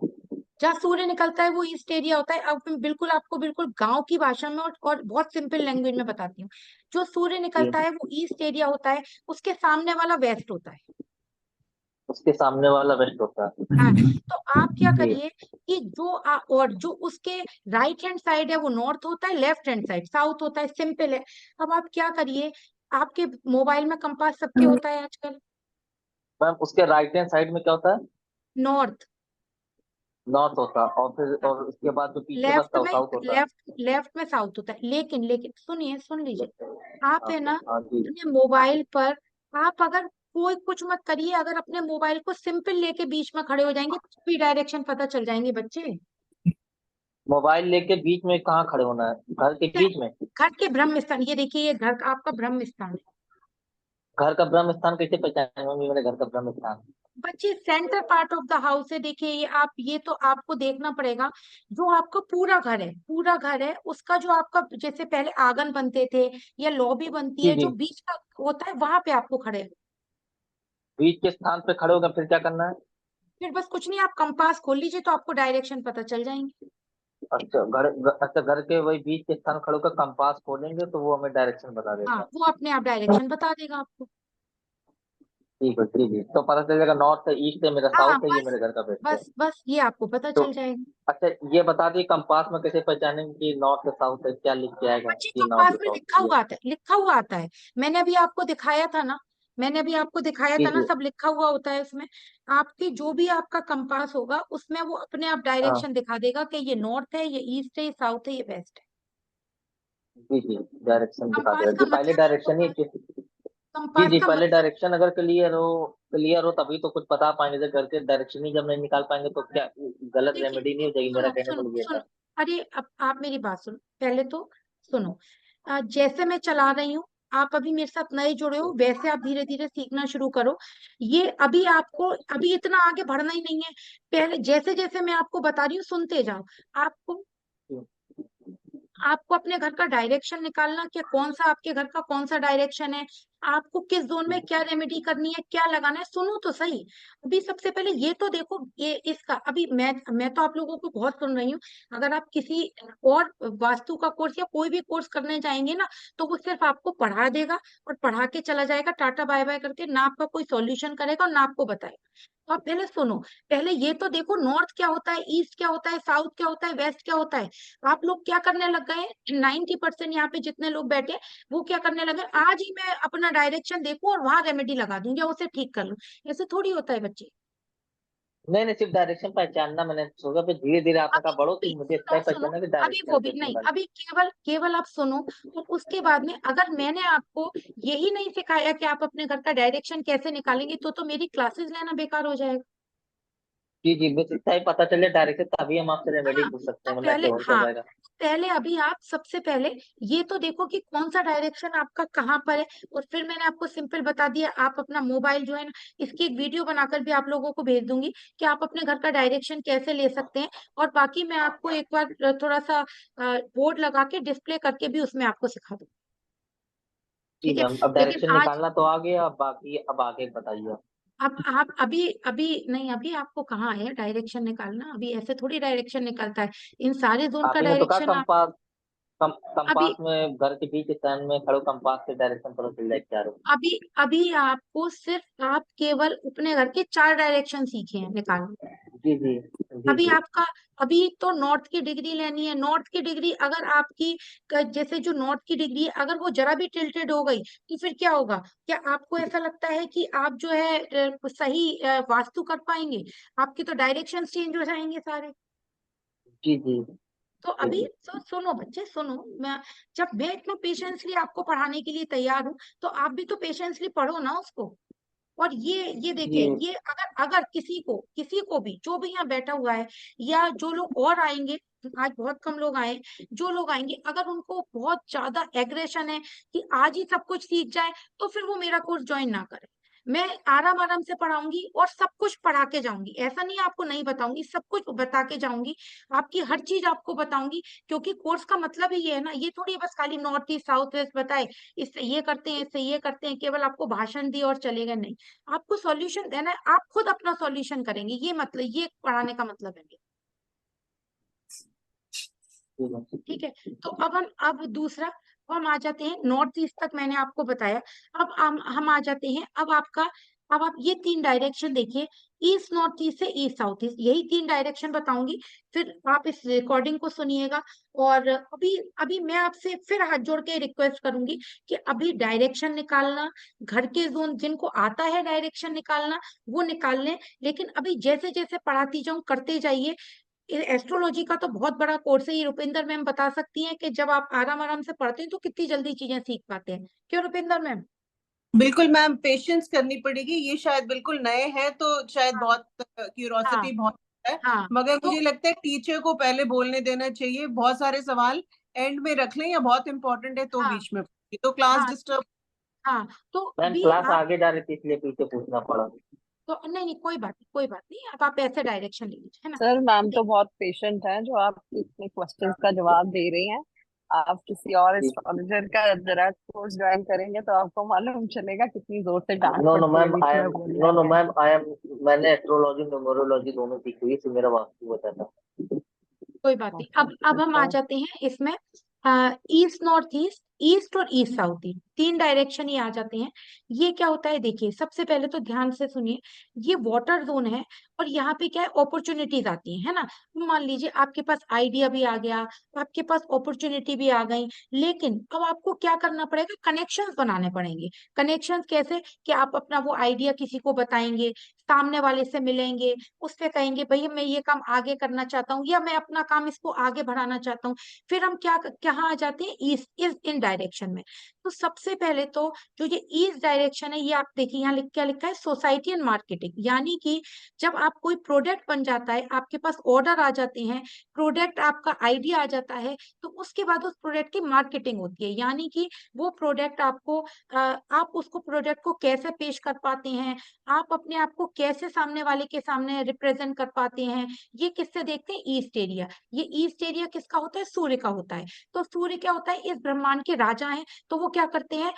जहाँ सूर्य निकलता है वो ईस्ट एरिया होता है। अब मैं बिल्कुल आपको बिल्कुल गांव की भाषा में और बहुत सिंपल लैंग्वेज में बताती हूँ, जो सूर्य जी। निकलता है वो ईस्ट एरिया होता है, उसके सामने वाला वेस्ट होता है। उसके सामने वाला वेस्ट होता है। हाँ, तो आप क्या जी। करिए कि और जो उसके राइट हैंड साइड है वो नॉर्थ होता है, लेफ्ट हैंड साइड साउथ होता है, सिंपल है। अब आप क्या करिए, आपके मोबाइल में कंपास सबके होता है आजकल, मैम उसके राइट हैंड साइड में क्या होता है? नॉर्थ। नॉर्थ होता है, और फिर और उसके बाद जो पीछे लेफ्ट बचता है में, साउथ होता है। लेफ्ट में साउथ होता है, लेकिन लेकिन सुनिए, सुन लीजिए, आप हाँ है ना हाँ जी। अपने मोबाइल पर, आप अगर कोई कुछ मत करिए, अगर अपने मोबाइल को सिंपल लेके बीच में खड़े हो जाएंगे तो भी डायरेक्शन पता चल जाएंगे बच्चे। मोबाइल लेके बीच में कहाँ खड़े होना है, घर के बीच में? घर के ब्रह्म स्थान, ये देखिए ये घर का आपका ब्रह्म स्थान है। घर का ब्रह्म स्थान कैसे पहचाने मम्मी, मेरे घर का ब्रह्म स्थान? बच्चे centre part of the house है, देखिए ये आप, ये तो आपको देखना पड़ेगा, जो आपका पूरा घर है, पूरा घर है उसका जो आपका, जैसे पहले आंगन बनते थे या लॉबी बनती जी है, जो जी। बीच का होता है वहां पे आपको खड़े, बीच के स्थान पे खड़े होकर फिर क्या करना है? फिर बस कुछ नहीं, आप कंपास खोल लीजिए तो आपको डायरेक्शन पता चल जाएंगे। अच्छा अच्छा, घर के वही बीच के स्थान खड़े होकर कंपास खोलेंगे तो वो हमें डायरेक्शन बता हाँ, देगा। वो अपने आप डायरेक्शन बता देगा आपको। ठीक है ठीक है, तो पता चल जाएगा नॉर्थ है, ईस्ट है, मेरा हाँ, साउथ है, ये बस मेरे घर का वेस्ट है। बस ये आपको पता तो चल जाएगा। अच्छा ये बता दिए कंपास में कैसे पहचानेंगे कि नॉर्थ है साउथ है, क्या लिख के आएगा बच्चे कि नॉर्थ कंपास है में साउथ लिखा ये? हुआ आता है, लिखा हुआ आता है, मैंने अभी आपको दिखाया था ना, मैंने अभी आपको दिखाया जी था ना, जी सब लिखा हुआ होता है उसमें। आपके जो भी आपका कंपास होगा उसमें वो अपने आप हाँ डायरेक्शन दिखा देगा कि ये नॉर्थ है, ये ईस्ट है, ये साउथ है, ये वेस्ट है। जी जी, डायरेक्शन दिखा कंपास देगा का जी, पहले मतलब डायरेक्शन ही। जी कंपास जी, का पहले मतलब डायरेक्शन अगर क्लियर हो तभी तो कुछ बता पाएंगे। जब घर के डायरेक्शन ही जब नहीं निकाल पाएंगे तो क्या गलत देखिए, रेमेडी नहीं हो जाएगी? मेरा सुनो कहने सुनो को ये सुनो, था। अरे अब आप मेरी बात सुनो, पहले तो सुनो। जैसे मैं चला रही हूँ, आप अभी मेरे साथ नए जुड़े हो, वैसे आप धीरे धीरे सीखना शुरू करो। ये अभी आपको अभी इतना आगे बढ़ना ही नहीं है। पहले जैसे जैसे मैं आपको बता रही हूँ सुनते जाओ। आपको आपको अपने घर का डायरेक्शन निकालना, क्या कौन सा आपके घर का कौन सा डायरेक्शन है, आपको किस जोन में क्या रेमेडी करनी है, क्या लगाना है, सुनो तो सही। अभी सबसे पहले ये तो देखो, ये इसका अभी मैं तो आप लोगों को बहुत सुन रही हूँ। अगर आप किसी और वास्तु का कोर्स या कोई भी कोर्स करने जाएंगे ना, तो वो सिर्फ आपको पढ़ा देगा और पढ़ा के चला जाएगा, टाटा बाय बाय करके, ना आपका कोई सॉल्यूशन करेगा और ना आपको बताएगा। तो आप पहले सुनो, पहले ये तो देखो नॉर्थ क्या होता है, ईस्ट क्या होता है, साउथ क्या होता है, वेस्ट क्या होता है। आप लोग क्या करने लग गए हैं, 90% यहाँ पे जितने लोग बैठे हैं, वो क्या करने लगे, आज ही मैं अपना डायरेक्शन देखूं और वहां रेमेडी लगा दूं या उसे ठीक कर लूं। ऐसे थोड़ी होता है बच्चे। नहीं नहीं, सिर्फ डायरेक्शन पहचानना मैंने सोचा, फिर धीरे धीरे आपने कहा अभी बढ़ो, वो भी फिर मुझे इतना सुनो ही सुनो, पहचानना कि अभी वो डायरेक्शन भी कैसे नहीं, निकालना। अभी केवल केवल आप सुनो। और उसके बाद में अगर मैंने आपको यही नहीं सिखाया कि आप अपने घर का डायरेक्शन कैसे निकालेंगे, तो मेरी क्लासेस लेना बेकार हो जाएगा। जी जी, बस इतना ही पता चले डायरेक्शन, तभी हम आपसे रेमेडी हाँ, पूछ सकते तो हैं, वरना पहले ऐसे हो नहीं हाँ, पाएगा। पहले अभी आप सबसे पहले ये तो देखो कि कौन सा डायरेक्शन आपका कहाँ पर है। और फिर मैंने आपको सिंपल बता दिया, आप अपना मोबाइल जो है ना, इसकी एक वीडियो बनाकर भी आप लोगों को भेज दूंगी कि आप अपने घर का डायरेक्शन कैसे ले सकते हैं। और बाकी मैं आपको एक बार थोड़ा सा बोर्ड लगा के डिस्प्ले करके भी उसमें आपको सिखा दूँ। जी ठीक है। मैम, अब लेकिन डायरेक्शन आज निकालना तो आ गया, अब बाकी अब आगे बताइए। अब आप अभी अभी नहीं, अभी आपको कहाँ है डायरेक्शन निकालना, अभी ऐसे थोड़ी डायरेक्शन निकलता है। इन सारे जोन आप का ही ने तो कहा डायरेक्शन आप अभी कंपास में घर के बीच स्टैंड में खड़ो, कंपास से डायरेक्शन पता चल जाए क्या रहो। अभी अभी आपको सिर्फ आप केवल अपने घर के 4 डायरेक्शन सीखे हैं निकालने। जी जी जी अभी जी आपका अभी तो नॉर्थ की डिग्री लेनी है। नॉर्थ की डिग्री अगर आपकी जैसे जो नॉर्थ की डिग्री है, अगर वो जरा भी टिल्टेड हो गई तो फिर क्या होगा। क्या आपको ऐसा लगता है कि आप जो है सही वास्तु कर पाएंगे? आपके तो डायरेक्शन चेंज हो जाएंगे सारे। जी जी तो अभी सुनो बच्चे, सुनो। जब मैं इतना पेशेंसली आपको पढ़ाने के लिए तैयार हूँ, तो आप भी तो पेशेंसली पढ़ो ना उसको। और ये जी देखिए, ये अगर अगर किसी को भी जो भी यहाँ बैठा हुआ है, या जो लोग और आएंगे, आज बहुत कम लोग आए, जो लोग आएंगे अगर उनको बहुत ज्यादा एग्रेशन है कि आज ही सब कुछ सीख जाए, तो फिर वो मेरा कोर्स ज्वाइन ना करे। मैं आराम आराम से पढ़ाऊंगी और सब कुछ पढ़ा के जाऊंगी। ऐसा नहीं है आपको नहीं बताऊंगी, सब कुछ बता के जाऊंगी। आपकी हर चीज आपको बताऊंगी। क्योंकि कोर्स का मतलब ही ये है ना, ये थोड़ी है बस खाली नॉर्थ ईस्ट साउथ वेस्ट बताए, इससे ये करते हैं, इससे ये करते हैं, केवल आपको भाषण दिए और चले गए, नहीं। आपको सॉल्यूशन देना है, आप खुद अपना सॉल्यूशन करेंगे, ये मतलब ये पढ़ाने का मतलब है मेरा। ठीक है। तो अब दूसरा, हम आ जाते हैं नॉर्थ ईस्ट तक, मैंने आपको बताया। अब हम आ जाते हैं, अब आप ये 3 डायरेक्शन देखिए, ईस्ट नॉर्थ ईस्ट से ईस्ट साउथ ईस्ट, यही 3 डायरेक्शन बताऊंगी। फिर आप इस रिकॉर्डिंग को सुनिएगा। और अभी अभी मैं आपसे फिर हाथ जोड़ के रिक्वेस्ट करूंगी कि अभी डायरेक्शन निकालना, घर के जोन जिनको आता है डायरेक्शन निकालना, वो निकाल लें। लेकिन अभी जैसे जैसे पढ़ाती जाऊं करते जाइए। एस्ट्रोलॉजी का तो बहुत बड़ा कोर्स है, ये रुपिंदर मैम बता सकती हैं कि जब आप आराम आराम से पढ़ते हैं तो कितनी जल्दी चीजें सीख पाते हैं। क्यों रुपिंदर मैम? बिल्कुल मैम, पेशेंस करनी पड़ेगी। ये शायद बिल्कुल नए हैं तो शायद हाँ बहुत हाँ क्यूरोसिटी बहुत है, हाँ। मगर तो मुझे लगता है टीचर को पहले बोलने देना चाहिए। बहुत सारे सवाल एंड में रख लें या बहुत इंपॉर्टेंट है तो हाँ बीच में पूछिए, तो क्लास हाँ डिस्टर्ब। हाँ। तो मैम, अभी क्लास आप आगे जा रही थी इसलिए पीछे पूछना पड़ा। तो नहीं नहीं, कोई बात नहीं, कोई बात नहीं, अब आप ऐसे डायरेक्शन ले लीजिए, है ना। सर तो मैम तो बहुत पेशेंट हैं जो आप इतने क्वेश्चंस का जवाब दे रही हैं। आप किसी और जी। एस्ट्रोलॉजर का जरा कोर्स ज्वाइन करेंगे तो आपको मालूम चलेगा कितनी जोर से डांट नो नो पड़ती है मैम, बीच आई में एम बोलने नो नो के। मैम, आई एम मैंने एस्ट्रोलॉजी न्यूमरोलॉजी दोनों सीखी हुई, इससे मेरा वास्तु होता था। कोई बात नहीं। अब हम आ जाते हैं इसमें ईस्ट नॉर्थ ईस्ट, ईस्ट और ईस्ट साउथ ईस्ट। 3 डायरेक्शन ही आ जाते हैं। ये क्या होता है देखिए, सबसे पहले तो ध्यान से सुनिए, ये वाटर जोन है और यहाँ पे क्या है, अपॉर्चुनिटीज आती है ना। मान लीजिए आपके पास आइडिया भी आ गया, आपके पास अपॉर्चुनिटी भी आ गई, लेकिन अब आपको क्या करना पड़ेगा, कनेक्शंस बनाने पड़ेंगे। कनेक्शंस कैसे कि आप अपना वो आइडिया किसी को बताएंगे, सामने वाले से मिलेंगे, उससे कहेंगे भैया मैं ये काम आगे करना चाहता हूँ या मैं अपना काम इसको आगे बढ़ाना चाहता हूँ। फिर हम कहाँ आ जाते हैं, इस इन डायरेक्शन में। तो सबसे पहले तो जो ये ईस्ट डायरेक्शन है, ये आप देखिए यहाँ क्या लिखा है, सोसाइटी एंड मार्केटिंग। यानी कि जब आप कोई प्रोडक्ट बन जाता है, आपके पास ऑर्डर आ जाते हैं, प्रोडक्ट आपका आइडिया आ जाता है, तो उसके बाद उस प्रोडक्ट की मार्केटिंग होती है। यानी कि वो प्रोडक्ट आपको आप उसको प्रोडक्ट को कैसे पेश कर पाते हैं, आप अपने आप को कैसे सामने वाले के सामने रिप्रेजेंट कर पाते हैं, ये किससे देखते हैं, ईस्ट एरिया। ये ईस्ट एरिया किसका होता है, सूर्य का होता है। तो सूर्य क्या होता है, इस ब्रह्मांड के राजा हैं, तो वो क्या करते हैं,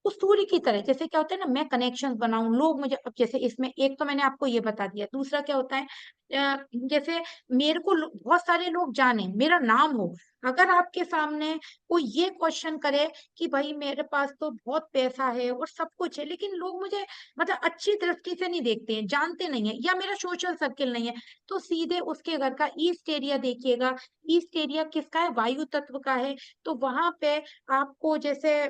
उस सूर्य की तरह, जैसे क्या होता है ना, मैं कनेक्शंस बनाऊं, लोग मुझे, अब जैसे इसमें एक तो मैंने आपको ये बता दिया, दूसरा क्या होता है, जैसे मेरे को बहुत सारे लोग जाने, मेरा नाम हो। अगर आपके सामने कोई ये क्वेश्चन करे कि भाई मेरे पास तो बहुत पैसा है और सब कुछ है, लेकिन लोग मुझे मतलब अच्छी दृष्टि से नहीं देखते हैं, जानते नहीं है, या मेरा सोशल सर्किल नहीं है, तो सीधे उसके घर का ईस्ट एरिया देखिएगा। ईस्ट एरिया किसका है, वायु तत्व का है। तो वहां पे आपको जैसे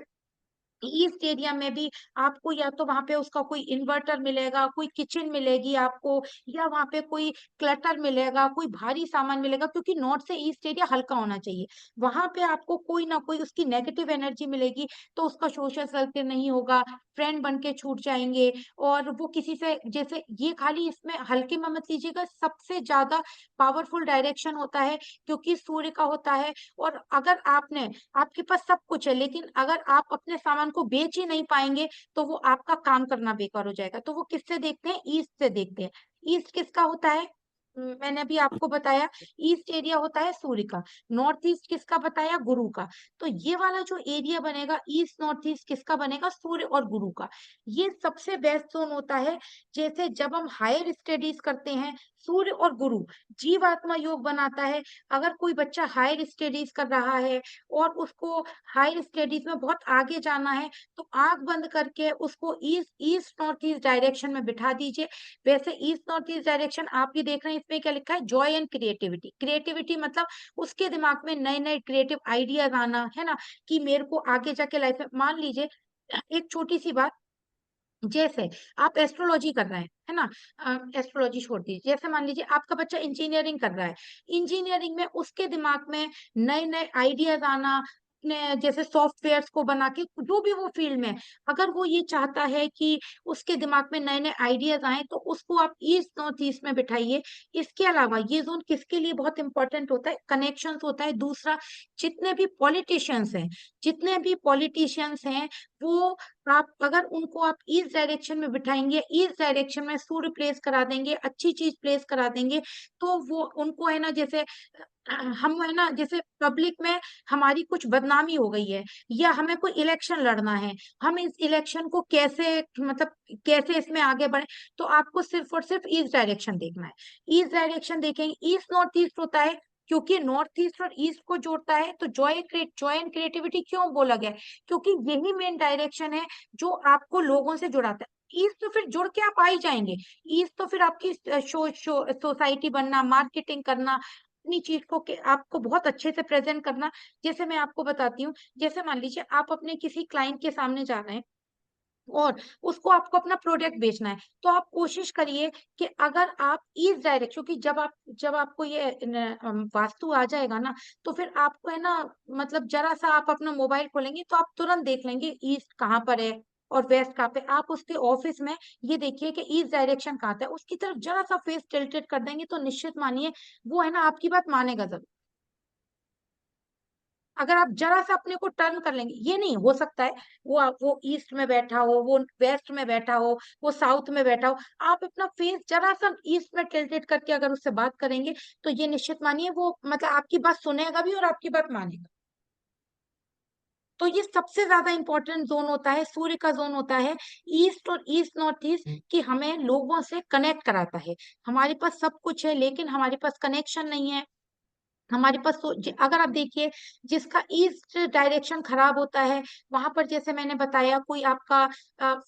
ईस्ट एरिया में भी आपको या तो वहां पे उसका कोई इन्वर्टर मिलेगा, कोई किचन मिलेगी आपको, या वहां पे कोई क्लटर मिलेगा, कोई भारी सामान मिलेगा, क्योंकि नॉर्थ से ईस्ट एरिया हल्का होना चाहिए। वहां पे आपको कोई ना कोई उसकी नेगेटिव एनर्जी मिलेगी, तो उसका सोशल सर्किल नहीं होगा, फ्रेंड बन के छूट जाएंगे, और वो किसी से, जैसे ये खाली इसमें हल्के में मत लीजिएगा, सबसे ज्यादा पावरफुल डायरेक्शन होता है, क्योंकि सूर्य का होता है। और अगर आपके पास सब कुछ है, लेकिन अगर आप अपने सामान को बेच ही नहीं पाएंगे, तो वो आपका काम करना बेकार हो जाएगा। तो वो किससे देखते हैं, ईस्ट से देखते हैं। ईस्ट किसका होता है, मैंने अभी आपको बताया, ईस्ट एरिया होता है सूर्य का। नॉर्थ ईस्ट किसका बताया, गुरु का। तो ये वाला जो एरिया बनेगा ईस्ट नॉर्थ ईस्ट, किसका बनेगा, सूर्य और गुरु का। ये सबसे बेस्ट जोन होता है। जैसे जब हम हायर स्टडीज करते हैं, सूर्य और गुरु जीवात्मा योग बनाता है। अगर कोई बच्चा हायर स्टडीज कर रहा है और उसको हायर स्टडीज में बहुत आगे जाना है, तो आंख बंद करके उसको east east north east direction में बिठा दीजिए। वैसे ईस्ट नॉर्थ ईस्ट डायरेक्शन आप ये देख रहे हैं, इसमें क्या लिखा है, जॉय एंड क्रिएटिविटी। क्रिएटिविटी मतलब उसके दिमाग में नए नए क्रिएटिव आइडियाज आना, है ना, कि मेरे को आगे जाके लाइफ में, मान लीजिए एक छोटी सी बात, जैसे आप एस्ट्रोलॉजी कर रहे हैं, है ना, एस्ट्रोलॉजी छोड़ दीजिए, जैसे मान लीजिए आपका बच्चा इंजीनियरिंग कर रहा है, इंजीनियरिंग में उसके दिमाग में नए नए आइडियाज आना, अपने जैसे सॉफ्टवेयर्स को बना के, जो भी वो फील्ड में, अगर वो ये चाहता है कि उसके दिमाग में नए नए आइडियाज आए, तो उसको आप ईस्ट नॉर्थ ईस्ट में बिठाइए। इसके अलावा ये जोन किसके लिए बहुत इंपॉर्टेंट होता है, कनेक्शंस होता है। दूसरा, जितने भी पॉलिटिशियंस हैं, वो आप अगर उनको आप ईस्ट डायरेक्शन में बिठाएंगे, ईस्ट डायरेक्शन में सूर्य प्लेस करा देंगे, अच्छी चीज प्लेस करा देंगे, तो वो उनको है ना, जैसे हम है ना, जैसे पब्लिक में हमारी कुछ बदनामी हो गई है, या हमें कोई इलेक्शन लड़ना है, हम इस इलेक्शन को कैसे, मतलब कैसे इसमें आगे बढ़े, तो आपको सिर्फ और सिर्फ ईस्ट डायरेक्शन देखना है। ईस्ट डायरेक्शन देखेंगे, ईस्ट नॉर्थ ईस्ट होता है, क्योंकि नॉर्थ ईस्ट और ईस्ट को जोड़ता है। तो जॉय एंड क्रिएटिविटी क्यों बोला गया है, क्योंकि यही मेन डायरेक्शन है जो आपको लोगों से जुड़ाता है। ईस्ट तो फिर जुड़ के आप आ ही जाएंगे। ईस्ट तो फिर आपकी सोसाइटी बनना, मार्केटिंग करना, अपनी चीज को आपको बहुत अच्छे से प्रेजेंट करना। जैसे मैं आपको बताती हूँ, जैसे मान लीजिए आप अपने किसी क्लाइंट के सामने जा रहे हैं और उसको, आपको अपना प्रोडक्ट बेचना है, तो आप कोशिश करिए कि अगर आप ईस्ट डायरेक्शन, क्योंकि जब आपको ये वास्तु आ जाएगा ना, तो फिर आपको है ना, मतलब जरा सा आप अपना मोबाइल खोलेंगे तो आप तुरंत देख लेंगे ईस्ट कहाँ पर है और वेस्ट कहाँ पे। आप उसके ऑफिस में ये देखिए कि ईस्ट डायरेक्शन कहाँ था, उसकी तरफ जरा सा फेस टिल्टेड कर देंगे, तो निश्चित मानिए वो है ना, आपकी बात मानेगा जरूर। अगर आप जरा सा अपने को टर्न कर लेंगे, ये नहीं हो सकता है वो ईस्ट में बैठा हो, वो वेस्ट में बैठा हो, वो साउथ में बैठा हो, आप अपना फेस जरा सा ईस्ट में टिल्टेड करके अगर उससे बात करेंगे, तो ये निश्चित मानिए वो मतलब आपकी बात सुनेगा भी और आपकी बात मानेगा। तो ये सबसे ज्यादा इंपॉर्टेंट जोन होता है, सूर्य का जोन होता है ईस्ट और ईस्ट नॉर्थ ईस्ट, कि हमें लोगों से कनेक्ट कराता है। हमारे पास सब कुछ है, लेकिन हमारे पास कनेक्शन नहीं है। हमारे पास अगर आप देखिए जिसका ईस्ट डायरेक्शन खराब होता है, वहां पर जैसे मैंने बताया कोई आपका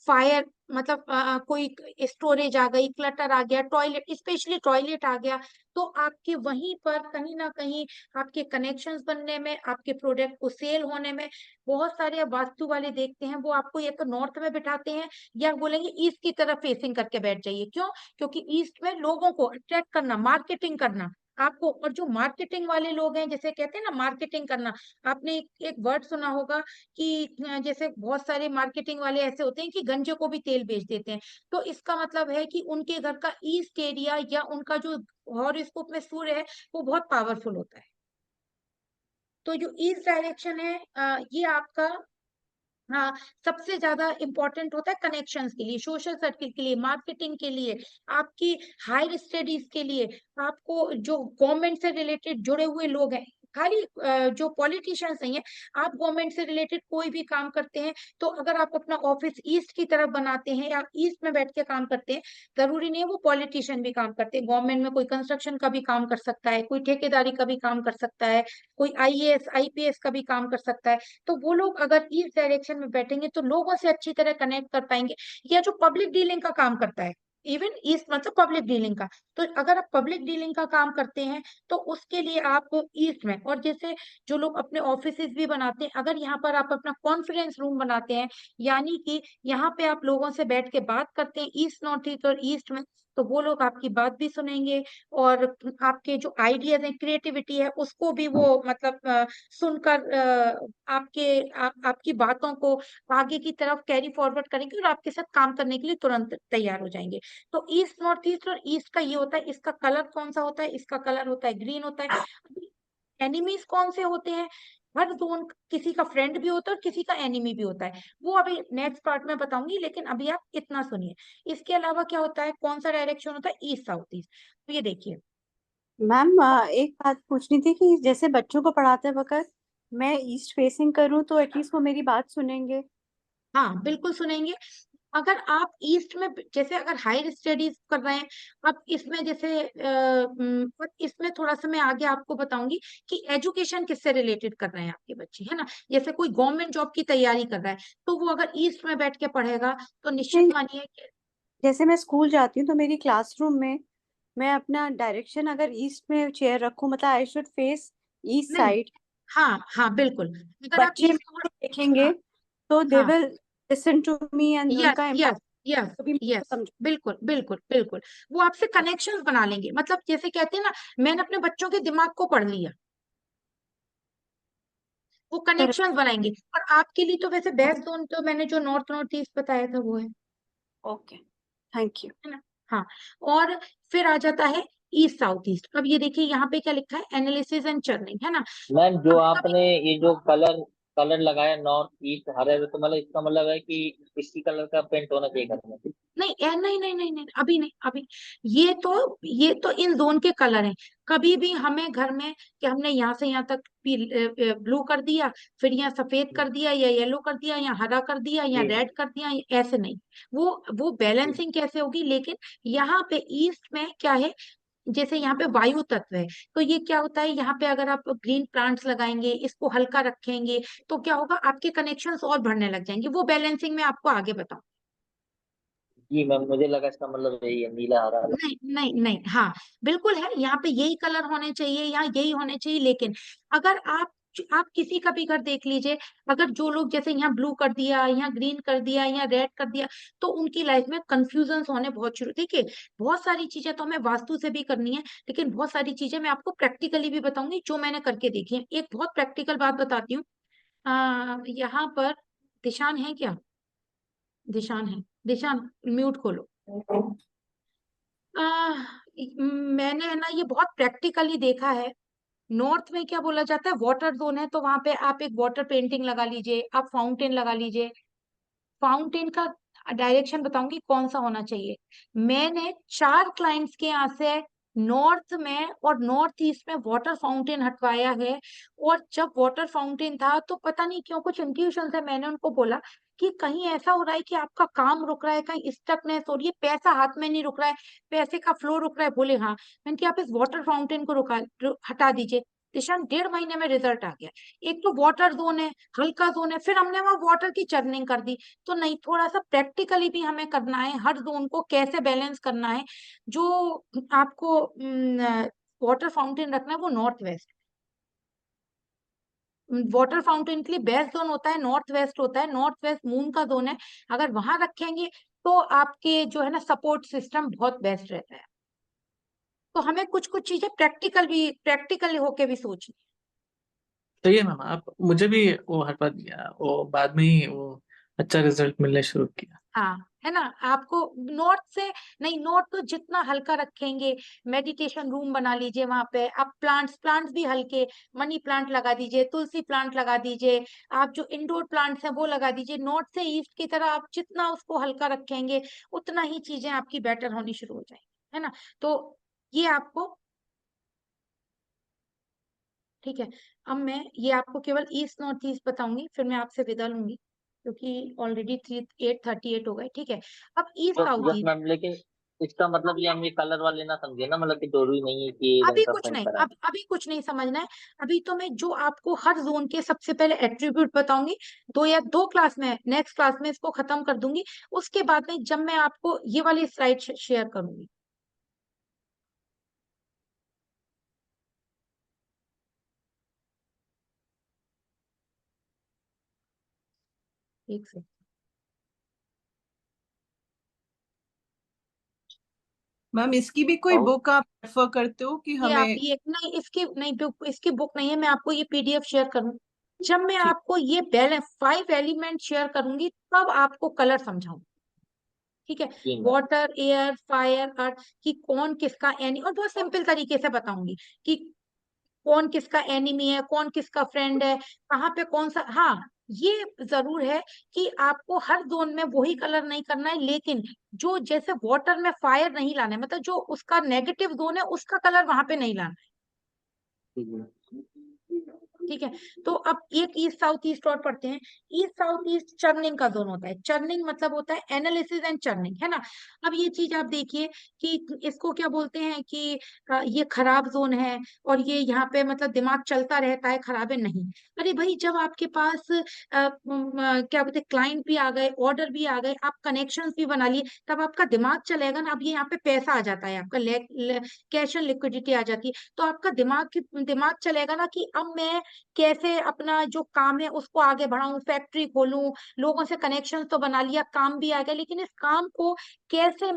फायर मतलब कोई स्टोरेज आ गई, क्लटर आ गया, टॉयलेट स्पेशली टॉयलेट आ गया, तो आपके वहीं पर कहीं ना कहीं आपके कनेक्शंस बनने में, आपके प्रोडक्ट को सेल होने में बहुत सारे वास्तु वाले देखते हैं, वो आपको या तो नॉर्थ में बिठाते हैं या बोलेंगे ईस्ट की तरफ फेसिंग करके बैठ जाइए। क्यों? क्योंकि ईस्ट में लोगों को अट्रैक्ट करना, मार्केटिंग करना आपको, और जो मार्केटिंग वाले लोग हैं, जैसे कहते हैं ना मार्केटिंग करना, आपने एक वर्ड सुना होगा कि जैसे बहुत सारे मार्केटिंग वाले ऐसे होते हैं कि गंजे को भी तेल बेच देते हैं। तो इसका मतलब है कि उनके घर का ईस्ट एरिया या उनका जो हॉरोस्कोप में सूर्य है वो बहुत पावरफुल होता है। तो जो ईस्ट डायरेक्शन है ये आपका हाँ सबसे ज्यादा इंपॉर्टेंट होता है कनेक्शंस के लिए, सोशल सर्किल के लिए, मार्केटिंग के लिए, आपकी हायर स्टडीज के लिए, आपको जो गवर्नमेंट से रिलेटेड जुड़े हुए लोग हैं, खाली जो पॉलिटिशियंस नहीं है, आप गवर्नमेंट से रिलेटेड कोई भी काम करते हैं, तो अगर आप अपना ऑफिस ईस्ट की तरफ बनाते हैं या ईस्ट में बैठ के काम करते हैं, जरूरी नहीं है वो पॉलिटिशियन भी काम करते हैं, गवर्नमेंट में कोई कंस्ट्रक्शन का भी काम कर सकता है, कोई ठेकेदारी का भी काम कर सकता है, कोई आईएएस आईपीएस का भी काम कर सकता है। तो वो लोग अगर इस डायरेक्शन में बैठेंगे तो लोगों से अच्छी तरह कनेक्ट कर पाएंगे। या जो पब्लिक डीलिंग का काम करता है, इवन ईस्ट मतलब पब्लिक डीलिंग का, तो अगर आप पब्लिक डीलिंग का काम करते हैं तो उसके लिए आप ईस्ट में, और जैसे जो लोग अपने ऑफिसेज भी बनाते हैं, अगर यहाँ पर आप अपना कॉन्फ्रेंस रूम बनाते हैं, यानी कि यहाँ पे आप लोगों से बैठ के बात करते हैं ईस्ट नॉर्थ ईस्ट और ईस्ट में, तो वो लोग आपकी बात भी सुनेंगे और आपके जो आइडियाज हैं, क्रिएटिविटी है, उसको भी वो मतलब सुनकर आपकी बातों को आगे की तरफ कैरी फॉरवर्ड करेंगे और आपके साथ काम करने के लिए तुरंत तैयार हो जाएंगे। तो ईस्ट नॉर्थ ईस्ट और ईस्ट का ये होता है, इसका कलर कौन सा होता है, इसका कलर होता है ग्रीन होता है। एनिमीज कौन से होते हैं? हर जोन किसी का फ्रेंड भी होता है और किसी का एनिमी भी होता है, वो अभी नेक्स्ट पार्ट में बताऊंगी, लेकिन अभी आप इतना सुनिए। इसके अलावा क्या होता है, कौन सा डायरेक्शन होता है, ईस्ट साउथ ईस्ट। तो ये देखिए मैम एक बात पूछनी थी कि जैसे बच्चों को पढ़ाते वक्त मैं ईस्ट फेसिंग करूं तो एटलीस्ट वो मेरी बात सुनेंगे। हाँ बिल्कुल सुनेंगे। अगर आप ईस्ट में जैसे अगर हायर स्टडीज कर रहे हैं, अब इसमें जैसे और इसमें थोड़ा सा मैं आगे आपको बताऊंगी कि एजुकेशन किससे रिलेटेड कर रहे हैं आपके बच्चे, है ना। जैसे कोई गवर्नमेंट जॉब की तैयारी कर रहा है तो वो अगर ईस्ट में बैठ के पढ़ेगा तो निश्चित नहीं, मानिए कि जैसे मैं स्कूल जाती हूँ तो मेरी क्लासरूम में मैं अपना डायरेक्शन अगर ईस्ट में चेयर रखूं, मतलब आई शुड फेस ईस्ट नहीं, साइड, हाँ हाँ बिल्कुल, अगर आप बच्चे ईस्ट मेरे को देखेंगे हाँ तो दे हाँ will listen to me and yes उनका यस इम्पैक्ट यस भी यस समझ। बिल्कुल बिल्कुल बिल्कुल, वो आपसे कनेक्शंस बना लेंगे, मतलब जैसे कहते हैं ना, मैंने अपने बच्चों के दिमाग को पढ़ लिया, वो कनेक्शंस बनाएंगे। और आपके लिए तो वैसे बेस्ट जोन तो मैंने जो नॉर्थ नॉर्थ ईस्ट बताया था वो ओके, थैंक यू। है ना। हाँ, और फिर आ जाता है ईस्ट साउथ ईस्ट। अब ये देखिए यहाँ पे क्या लिखा है, एनालिसिस एंड चर्निंग, है ना। मैम जो कभी कभी आपने ये जो कलर कलर लगाया नॉर्थ ईस्ट हरे में, तो मतलब इसका मतलब है कि इसी कलर का पेंट होना चाहिए घर में? नहीं नहीं नहीं नहीं नहीं, अभी नहीं, अभी ये तो इन जोन के कलर हैं। कभी भी हमें घर में कि हमने यहाँ से यहाँ तक ब्लू कर दिया, फिर यहाँ सफेद कर दिया या येलो कर दिया या हरा कर दिया या जी रेड कर दिया, ऐसे नहीं। वो जी। बैलेंसिंग कैसे होगी, लेकिन यहाँ पे ईस्ट में क्या है, जैसे यहाँ पे वायु तत्व है, तो ये क्या होता है, यहाँ पे अगर आप ग्रीन प्लांट्स लगाएंगे, इसको हल्का रखेंगे, तो क्या होगा, आपके कनेक्शंस और बढ़ने लग जाएंगे। वो बैलेंसिंग में आपको आगे बताऊं। जी मैम, मुझे लगा इसका मतलब यही है, नीला हरा। नहीं नहीं नहीं, हाँ बिल्कुल है, यहाँ पे यही कलर होने चाहिए, यहाँ यही होने चाहिए, लेकिन अगर आप किसी का भी घर देख लीजिए, अगर जो लोग जैसे यहाँ ब्लू कर दिया, यहाँ ग्रीन कर दिया, यहाँ रेड कर दिया, तो उनकी लाइफ में कंफ्यूजन होने बहुत शुरू। देखिए बहुत सारी चीजें तो हमें वास्तु से भी करनी है, लेकिन बहुत सारी चीजें मैं आपको प्रैक्टिकली भी बताऊंगी जो मैंने करके देखी है। एक बहुत प्रैक्टिकल बात बताती हूँ। यहाँ पर दिशान है क्या, दिशान है, दिशान म्यूट खोलो। आ, मैंने है ना ये बहुत प्रैक्टिकली देखा है। नॉर्थ में क्या बोला जाता है, वाटर जोन है, तो वहां पे आप एक वाटर पेंटिंग लगा लीजिए, आप फाउंटेन लगा लीजिए। फाउंटेन का डायरेक्शन बताऊंगी कौन सा होना चाहिए। मैंने 4 क्लाइंट्स के यहाँ से नॉर्थ में और नॉर्थ ईस्ट में वाटर फाउंटेन हटवाया है। और जब वाटर फाउंटेन था तो पता नहीं क्यों कुछ इंट्यूशन से मैंने उनको बोला कि कहीं ऐसा हो रहा है कि आपका काम रुक रहा है, कहीं स्टकनेस हो रही है, पैसा हाथ में नहीं रुक रहा है, पैसे का फ्लो रुक रहा है। बोले हाँ। मैंने कहा आप इस वाटर फाउंटेन को हटा दीजिए। दिशांक 1.5 महीने में रिजल्ट आ गया। एक तो वाटर जोन है, हल्का जोन है, फिर हमने वहां वाटर की चर्निंग कर दी। तो नहीं, थोड़ा सा प्रैक्टिकली भी हमें करना है, हर जोन को कैसे बैलेंस करना है। जो आपको वाटर फाउंटेन रखना है वो नॉर्थ वेस्ट, वाटर फाउंटेन के लिए बेस्ट जोन होता है नॉर्थ वेस्ट होता है, नॉर्थ वेस्ट मून का जोन है। अगर वहां रखेंगे तो आपके जो है ना सपोर्ट सिस्टम बहुत बेस्ट रहता है। तो हमें कुछ कुछ चीजें प्रैक्टिकल होके भी सोचनी सही है मैम, आप मुझे भी वो हटवा दिया, वो बाद में ही वो अच्छा रिजल्ट मिलने शुरू किया। हाँ, है ना। आपको नोट से नहीं, नोट तो जितना हल्का रखेंगे, मेडिटेशन रूम बना लीजिए वहां पे। आप प्लांट्स भी हल्के, मनी प्लांट लगा दीजिए, तुलसी प्लांट लगा दीजिए, आप जो इंडोर प्लांट्स हैं वो लगा दीजिए। नॉर्थ से ईस्ट की तरह आप जितना उसको हल्का रखेंगे उतना ही चीजें आपकी बेटर होनी शुरू हो जाएंगी, है ना। तो ये आपको ठीक है। अब मैं ये आपको केवल ईस्ट नॉर्थ ईस्ट बताऊंगी, फिर मैं आपसे विदा लूंगी क्योंकि ऑलरेडी 8:38 हो गए। ठीक है, अब ईस्ट साउथ बस ईस्ट। मैम, लेकिन इसका मतलब ये हम ये कलर वाले ना समझे ना, मतलब कि जरूरी नहीं है कि एक रंग अभी का कुछ पेंट नहीं, कराए। अभी कुछ नहीं समझना है। अभी तो मैं जो आपको हर जोन के सबसे पहले एट्रीब्यूट बताऊंगी, 2 क्लास में, नेक्स्ट क्लास में इसको खत्म कर दूंगी। उसके बाद में जब मैं आपको ये वाली स्लाइड शेयर करूंगी, एक से मैम इसकी भी कोई और बुक आप रेफर करते हो कि ये आप हमें? ये नहीं, इसकी नहीं बुक, इसकी बुक नहीं है। मैं आपको ये पीडीएफ शेयर करूँ, जब मैं ठीक। आपको ये बैलेंस 5 एलिमेंट शेयर करूंगी तब आपको कलर समझाऊंगी। ठीक है, जी मैम। वाटर, एयर, फायर, अर्थ की कौन किसका एनी, और बहुत सिंपल तरीके से बताऊंगी कि कौन किसका एनिमी है, कौन किसका फ्रेंड है, कहाँ पे कौन सा। हाँ, ये जरूर है कि आपको हर जोन में वही कलर नहीं करना है, लेकिन जो जैसे वाटर में फायर नहीं लाना है, मतलब जो उसका नेगेटिव जोन है उसका कलर वहां पे नहीं लाना है। ठीक है, तो अब एक ईस्ट साउथ ईस्ट और पढ़ते हैं। ईस्ट साउथ ईस्ट चर्निंग का जोन होता है। चर्निंग मतलब होता है एनालिसिस एंड चर्निंग, है ना। अब ये चीज आप देखिए कि इसको क्या बोलते हैं कि ये खराब जोन है और ये यहाँ पे मतलब दिमाग चलता रहता है, खराब है नहीं। अरे भाई, जब आपके पास क्या बोलते हैं क्लाइंट भी आ गए, ऑर्डर भी आ गए, आप कनेक्शंस भी बना लिए, तब आपका दिमाग चलेगा ना। अब ये यहाँ पे पैसा आ जाता है, आपका कैश एंड लिक्विडिटी आ जाती है, तो आपका दिमाग चलेगा ना कि अब मैं कैसे अपना जो काम है उसको आगे बढ़ाऊं, फैक्ट्री खोलूं, लोगों से कनेक्शन तो बना लिया, काम भी आ गया, लेकिन इस काम को कैसे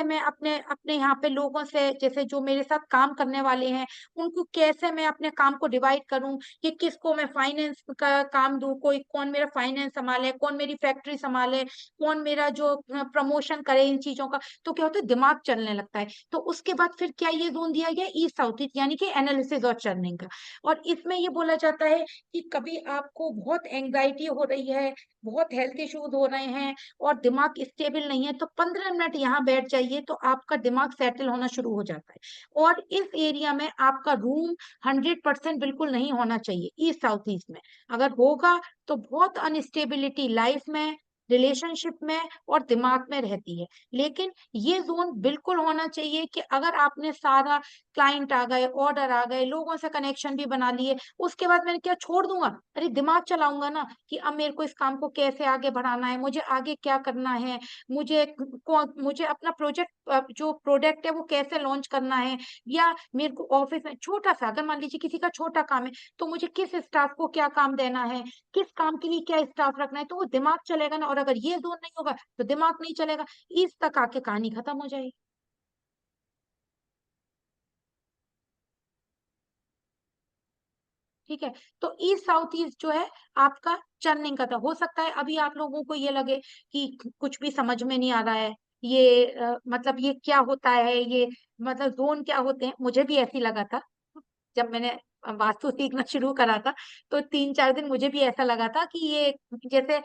मैं अपने अपने यहाँ पे लोगों से, जैसे जो मेरे साथ काम करने वाले हैं, उनको कैसे मैं अपने काम को डिवाइड करूं, कि किसको मैं फाइनेंस का काम दूं, कोई कौन मेरा फाइनेंस संभाले, कौन मेरी फैक्ट्री संभाले, कौन मेरा जो प्रमोशन करे इन चीजों का। तो क्या होता है, दिमाग चलने लगता है। तो उसके बाद फिर क्या ये जोन दिया गया, ईस्ट साउथ ईस्ट, यानी कि एनालिसिस और चर्निंग का। और इसमें ये बोला जाता है कि कभी आपको बहुत एंजाइटी हो रही है, बहुत हेल्थ इश्यूज हो रहे हैं और दिमाग स्टेबल नहीं है, तो 15 मिनट यहाँ बैठ जाइए तो आपका दिमाग सेटल होना शुरू हो जाता है। और इस एरिया में आपका रूम 100% बिल्कुल नहीं होना चाहिए ईस्ट साउथ ईस्ट में। अगर होगा तो बहुत अनस्टेबिलिटी लाइफ में, रिलेशनशिप में और दिमाग में रहती है। लेकिन ये जोन बिल्कुल होना चाहिए कि अगर आपने सारा, क्लाइंट आ गए, ऑर्डर आ गए, लोगों से कनेक्शन भी बना लिए, उसके बाद मैंने क्या छोड़ दूंगा, अरे दिमाग चलाऊंगा ना कि अब मेरे को इस काम को कैसे आगे बढ़ाना है, मुझे आगे क्या करना है, मुझे अपना प्रोजेक्ट, जो प्रोडक्ट है वो कैसे लॉन्च करना है, या मेरे को ऑफिस में छोटा सा, अगर मान लीजिए किसी का छोटा काम है तो मुझे किस स्टाफ को क्या काम देना है, किस काम के लिए क्या स्टाफ रखना है, तो वो दिमाग चलेगा ना। और अगर ये जोन नहीं होगा तो दिमाग नहीं चलेगा, इस तक आके कहानी खत्म हो जाएगी। ठीक है, तो ईस्ट साउथ ईस्ट जो है आपका चर्निंग का था। हो सकता है अभी आप लोगों को ये लगे कि कुछ भी समझ में नहीं आ रहा है, ये मतलब ये क्या होता है, ये मतलब जोन क्या होते हैं। मुझे भी ऐसी लगा था जब मैंने वास्तु सीखना शुरू करा था, तो 3-4 दिन मुझे भी ऐसा लगा था कि ये जैसे,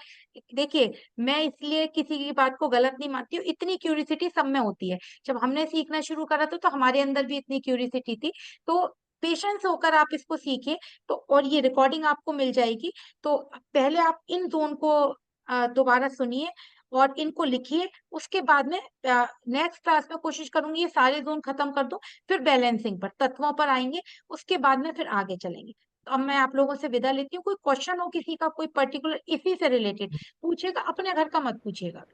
देखिए मैं इसलिए किसी की बात को गलत नहीं मानती हूँ, इतनी क्यूरियोसिटी सब में होती है। जब हमने सीखना शुरू करा था तो हमारे अंदर भी इतनी क्यूरियोसिटी थी। तो पेशेंस होकर आप इसको सीखिए। तो और ये रिकॉर्डिंग आपको मिल जाएगी, तो पहले आप इन जोन को दोबारा सुनिए और इनको लिखिए। उसके बाद में नेक्स्ट क्लास में कोशिश करूंगी ये सारे जोन खत्म कर दूं, फिर बैलेंसिंग पर, तत्वों पर आएंगे, उसके बाद में फिर आगे चलेंगे। तो अब मैं आप लोगों से विदा लेती हूँ। कोई क्वेश्चन हो किसी का, कोई पर्टिकुलर इसी से रिलेटेड पूछेगा, अपने घर का मत पूछिएगा।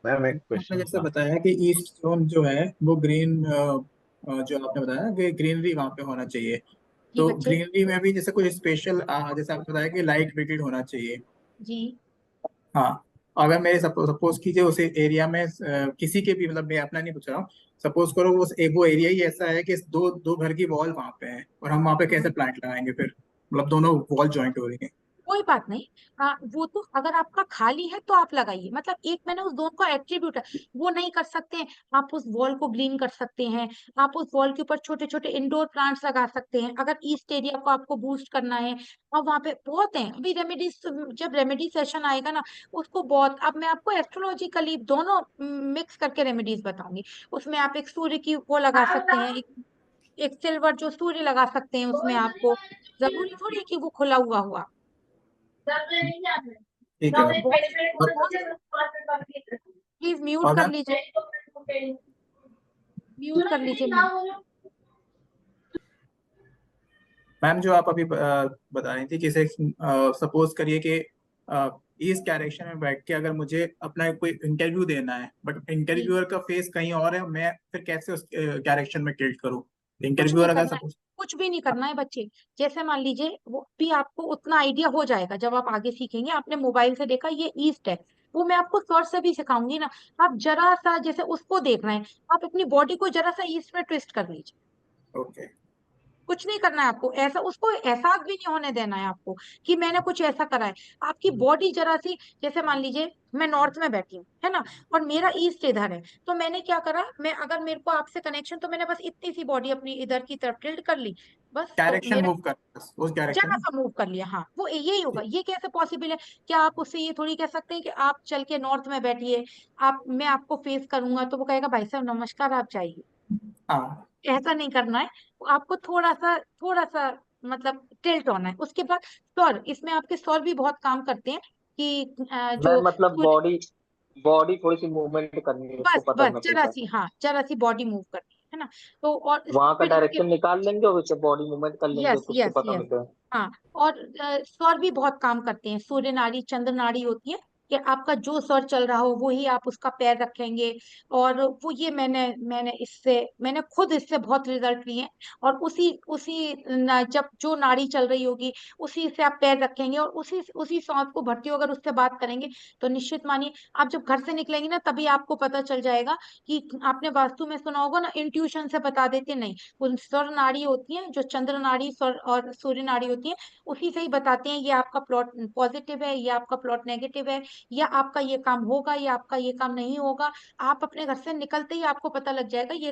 मैम एक आपने क्वेश्चन जैसे था। बताया कि ईस्ट जोन जो है वो ग्रीन, जो आपने बताया कि ग्रीनरी वहाँ पे होना चाहिए, जी तो बच्चे। ग्रीनरी में भी जैसे कुछ स्पेशल, जैसे आपने बताया कि लाइट वेटेड होना चाहिए। जी हाँ, अगर मेरे सपोज कीजिए उस एरिया में किसी के भी, मतलब मैं अपना नहीं पूछ रहा हूँ, सपोज करो वो एरिया ही ऐसा है कि दो दो घर की वॉल वहां पे है, और हम वहां पे कैसे प्लांट लगाएंगे फिर, मतलब दोनों वॉल जॉइंट हो रही है। कोई बात नहीं। वो तो अगर आपका खाली है तो आप लगाइए, मतलब एक मैंने उस दोनों का एट्रीब्यूट है, वो नहीं कर सकते हैं, आप उस वॉल को ग्रीन कर सकते हैं। आप उस वॉल के ऊपर छोटे छोटे इंडोर प्लांट्स लगा सकते हैं, अगर ईस्ट एरिया को आपको बूस्ट करना है। और वहां पे बहुत हैं अभी रेमेडीज, जब रेमेडी सेशन आएगा ना उसको बहुत, अब मैं आपको एस्ट्रोलॉजिकली दोनों मिक्स करके रेमेडीज बताऊंगी। उसमें आप एक सूर्य की वो लगा सकते हैं, एक सिल्वर जो सूर्य लगा सकते हैं उसमें आपको, जरूरी थोड़ी है कि वो खुला हुआ हुआ। ठीक है मैम। प्लीज म्यूट और कर मैम, लीजिए, म्यूट कर लीजिए मैम। मैम जो आप अभी बता रही थी कि सपोज करिए कि इस डायरेक्शन में बैठ के अगर मुझे अपना कोई इंटरव्यू देना है, बट जी इंटरव्यूअर का फेस कहीं और है, मैं फिर कैसे उस डायरेक्शन में टिल्ट करूँ? कुछ नहीं इंटरव्यूअर अगर करना है, सपोज, कुछ भी नहीं करना है बच्चे। जैसे मान लीजिए वो भी आपको उतना आइडिया हो जाएगा जब आप आगे सीखेंगे। आपने मोबाइल से देखा ये ईस्ट है, वो मैं आपको सर से भी सिखाऊंगी ना। आप जरा सा जैसे उसको देख रहे हैं, आप अपनी बॉडी को जरा सा ईस्ट में ट्विस्ट कर लीजिए। ओके, कुछ नहीं करना है आपको, ऐसा उसको एहसास भी नहीं होने देना है आपको कि मैंने कुछ ऐसा करा है। आपकी बॉडी जरा सी, जैसे मान लीजिए मैं नॉर्थ में बैठी हूँ है ना, और मेरा ईस्ट इधर है, तो मैंने क्या करा, मैं अगर मेरे को आपसे कनेक्शन, तो मैंने बस इतनी सी बॉडी अपनी इधर की तरफ टिल्ट कर ली, बस। तो डायरेक्शन मेरा मूव कर, बस उस डायरेक्शन जरा में। सा मूव कर लिया, हाँ वो यही होगा। ये कैसे पॉसिबल है? क्या आप उससे ये थोड़ी कह सकते हैं कि आप चल के नॉर्थ में बैठिए, आप मैं आपको फेस करूंगा तो वो कहेगा भाई साहब नमस्कार आप जाइए। हाँ, ऐसा नहीं करना है। आपको थोड़ा सा मतलब टिल्ट होना है। उसके बाद स्वर, इसमें आपके स्वर भी बहुत काम करते हैं कि जो मैम मतलब बॉडी बॉडी थोड़ी सी मूवमेंट करनी है, उसको बस पता बस करना जरा चलता है। सी, हाँ जरा सी बॉडी मूव करनी है ना। तो और वहां का फिर इसके, डायरेक्शन निकाल लेंगे और उससे बॉडी मूवमेंट कर लेंगे यस तो उससे यस पता यस, मिल जाए। हाँ। और स्वर भी बहुत काम करते हैं। सूर्य नाड़ी चंद्र नाड़ी होती है कि आपका जो स्वर चल रहा हो वो ही आप उसका पैर रखेंगे। और वो ये मैंने खुद इससे बहुत रिजल्ट लिए हैं। और उसी उसी जब जो नाड़ी चल रही होगी उसी से आप पैर रखेंगे, और उसी उसी सांस को भरते हुए अगर उससे बात करेंगे, तो निश्चित मानिए आप जब घर से निकलेंगे ना तभी आपको पता चल जाएगा कि आपने वास्तु में सुना होगा ना, इंट्यूशन से बता देते नहीं, वो स्वर नाड़ी होती है जो चंद्र नाड़ी स्वर और सूर्य नाड़ी होती है, उसी से ही बताते हैं ये आपका प्लॉट पॉजिटिव है, ये आपका प्लॉट नेगेटिव है, या आपका ये काम होगा या आपका ये काम नहीं होगा। आप अपने घर से निकलते ही आपको पता लग जाएगा ये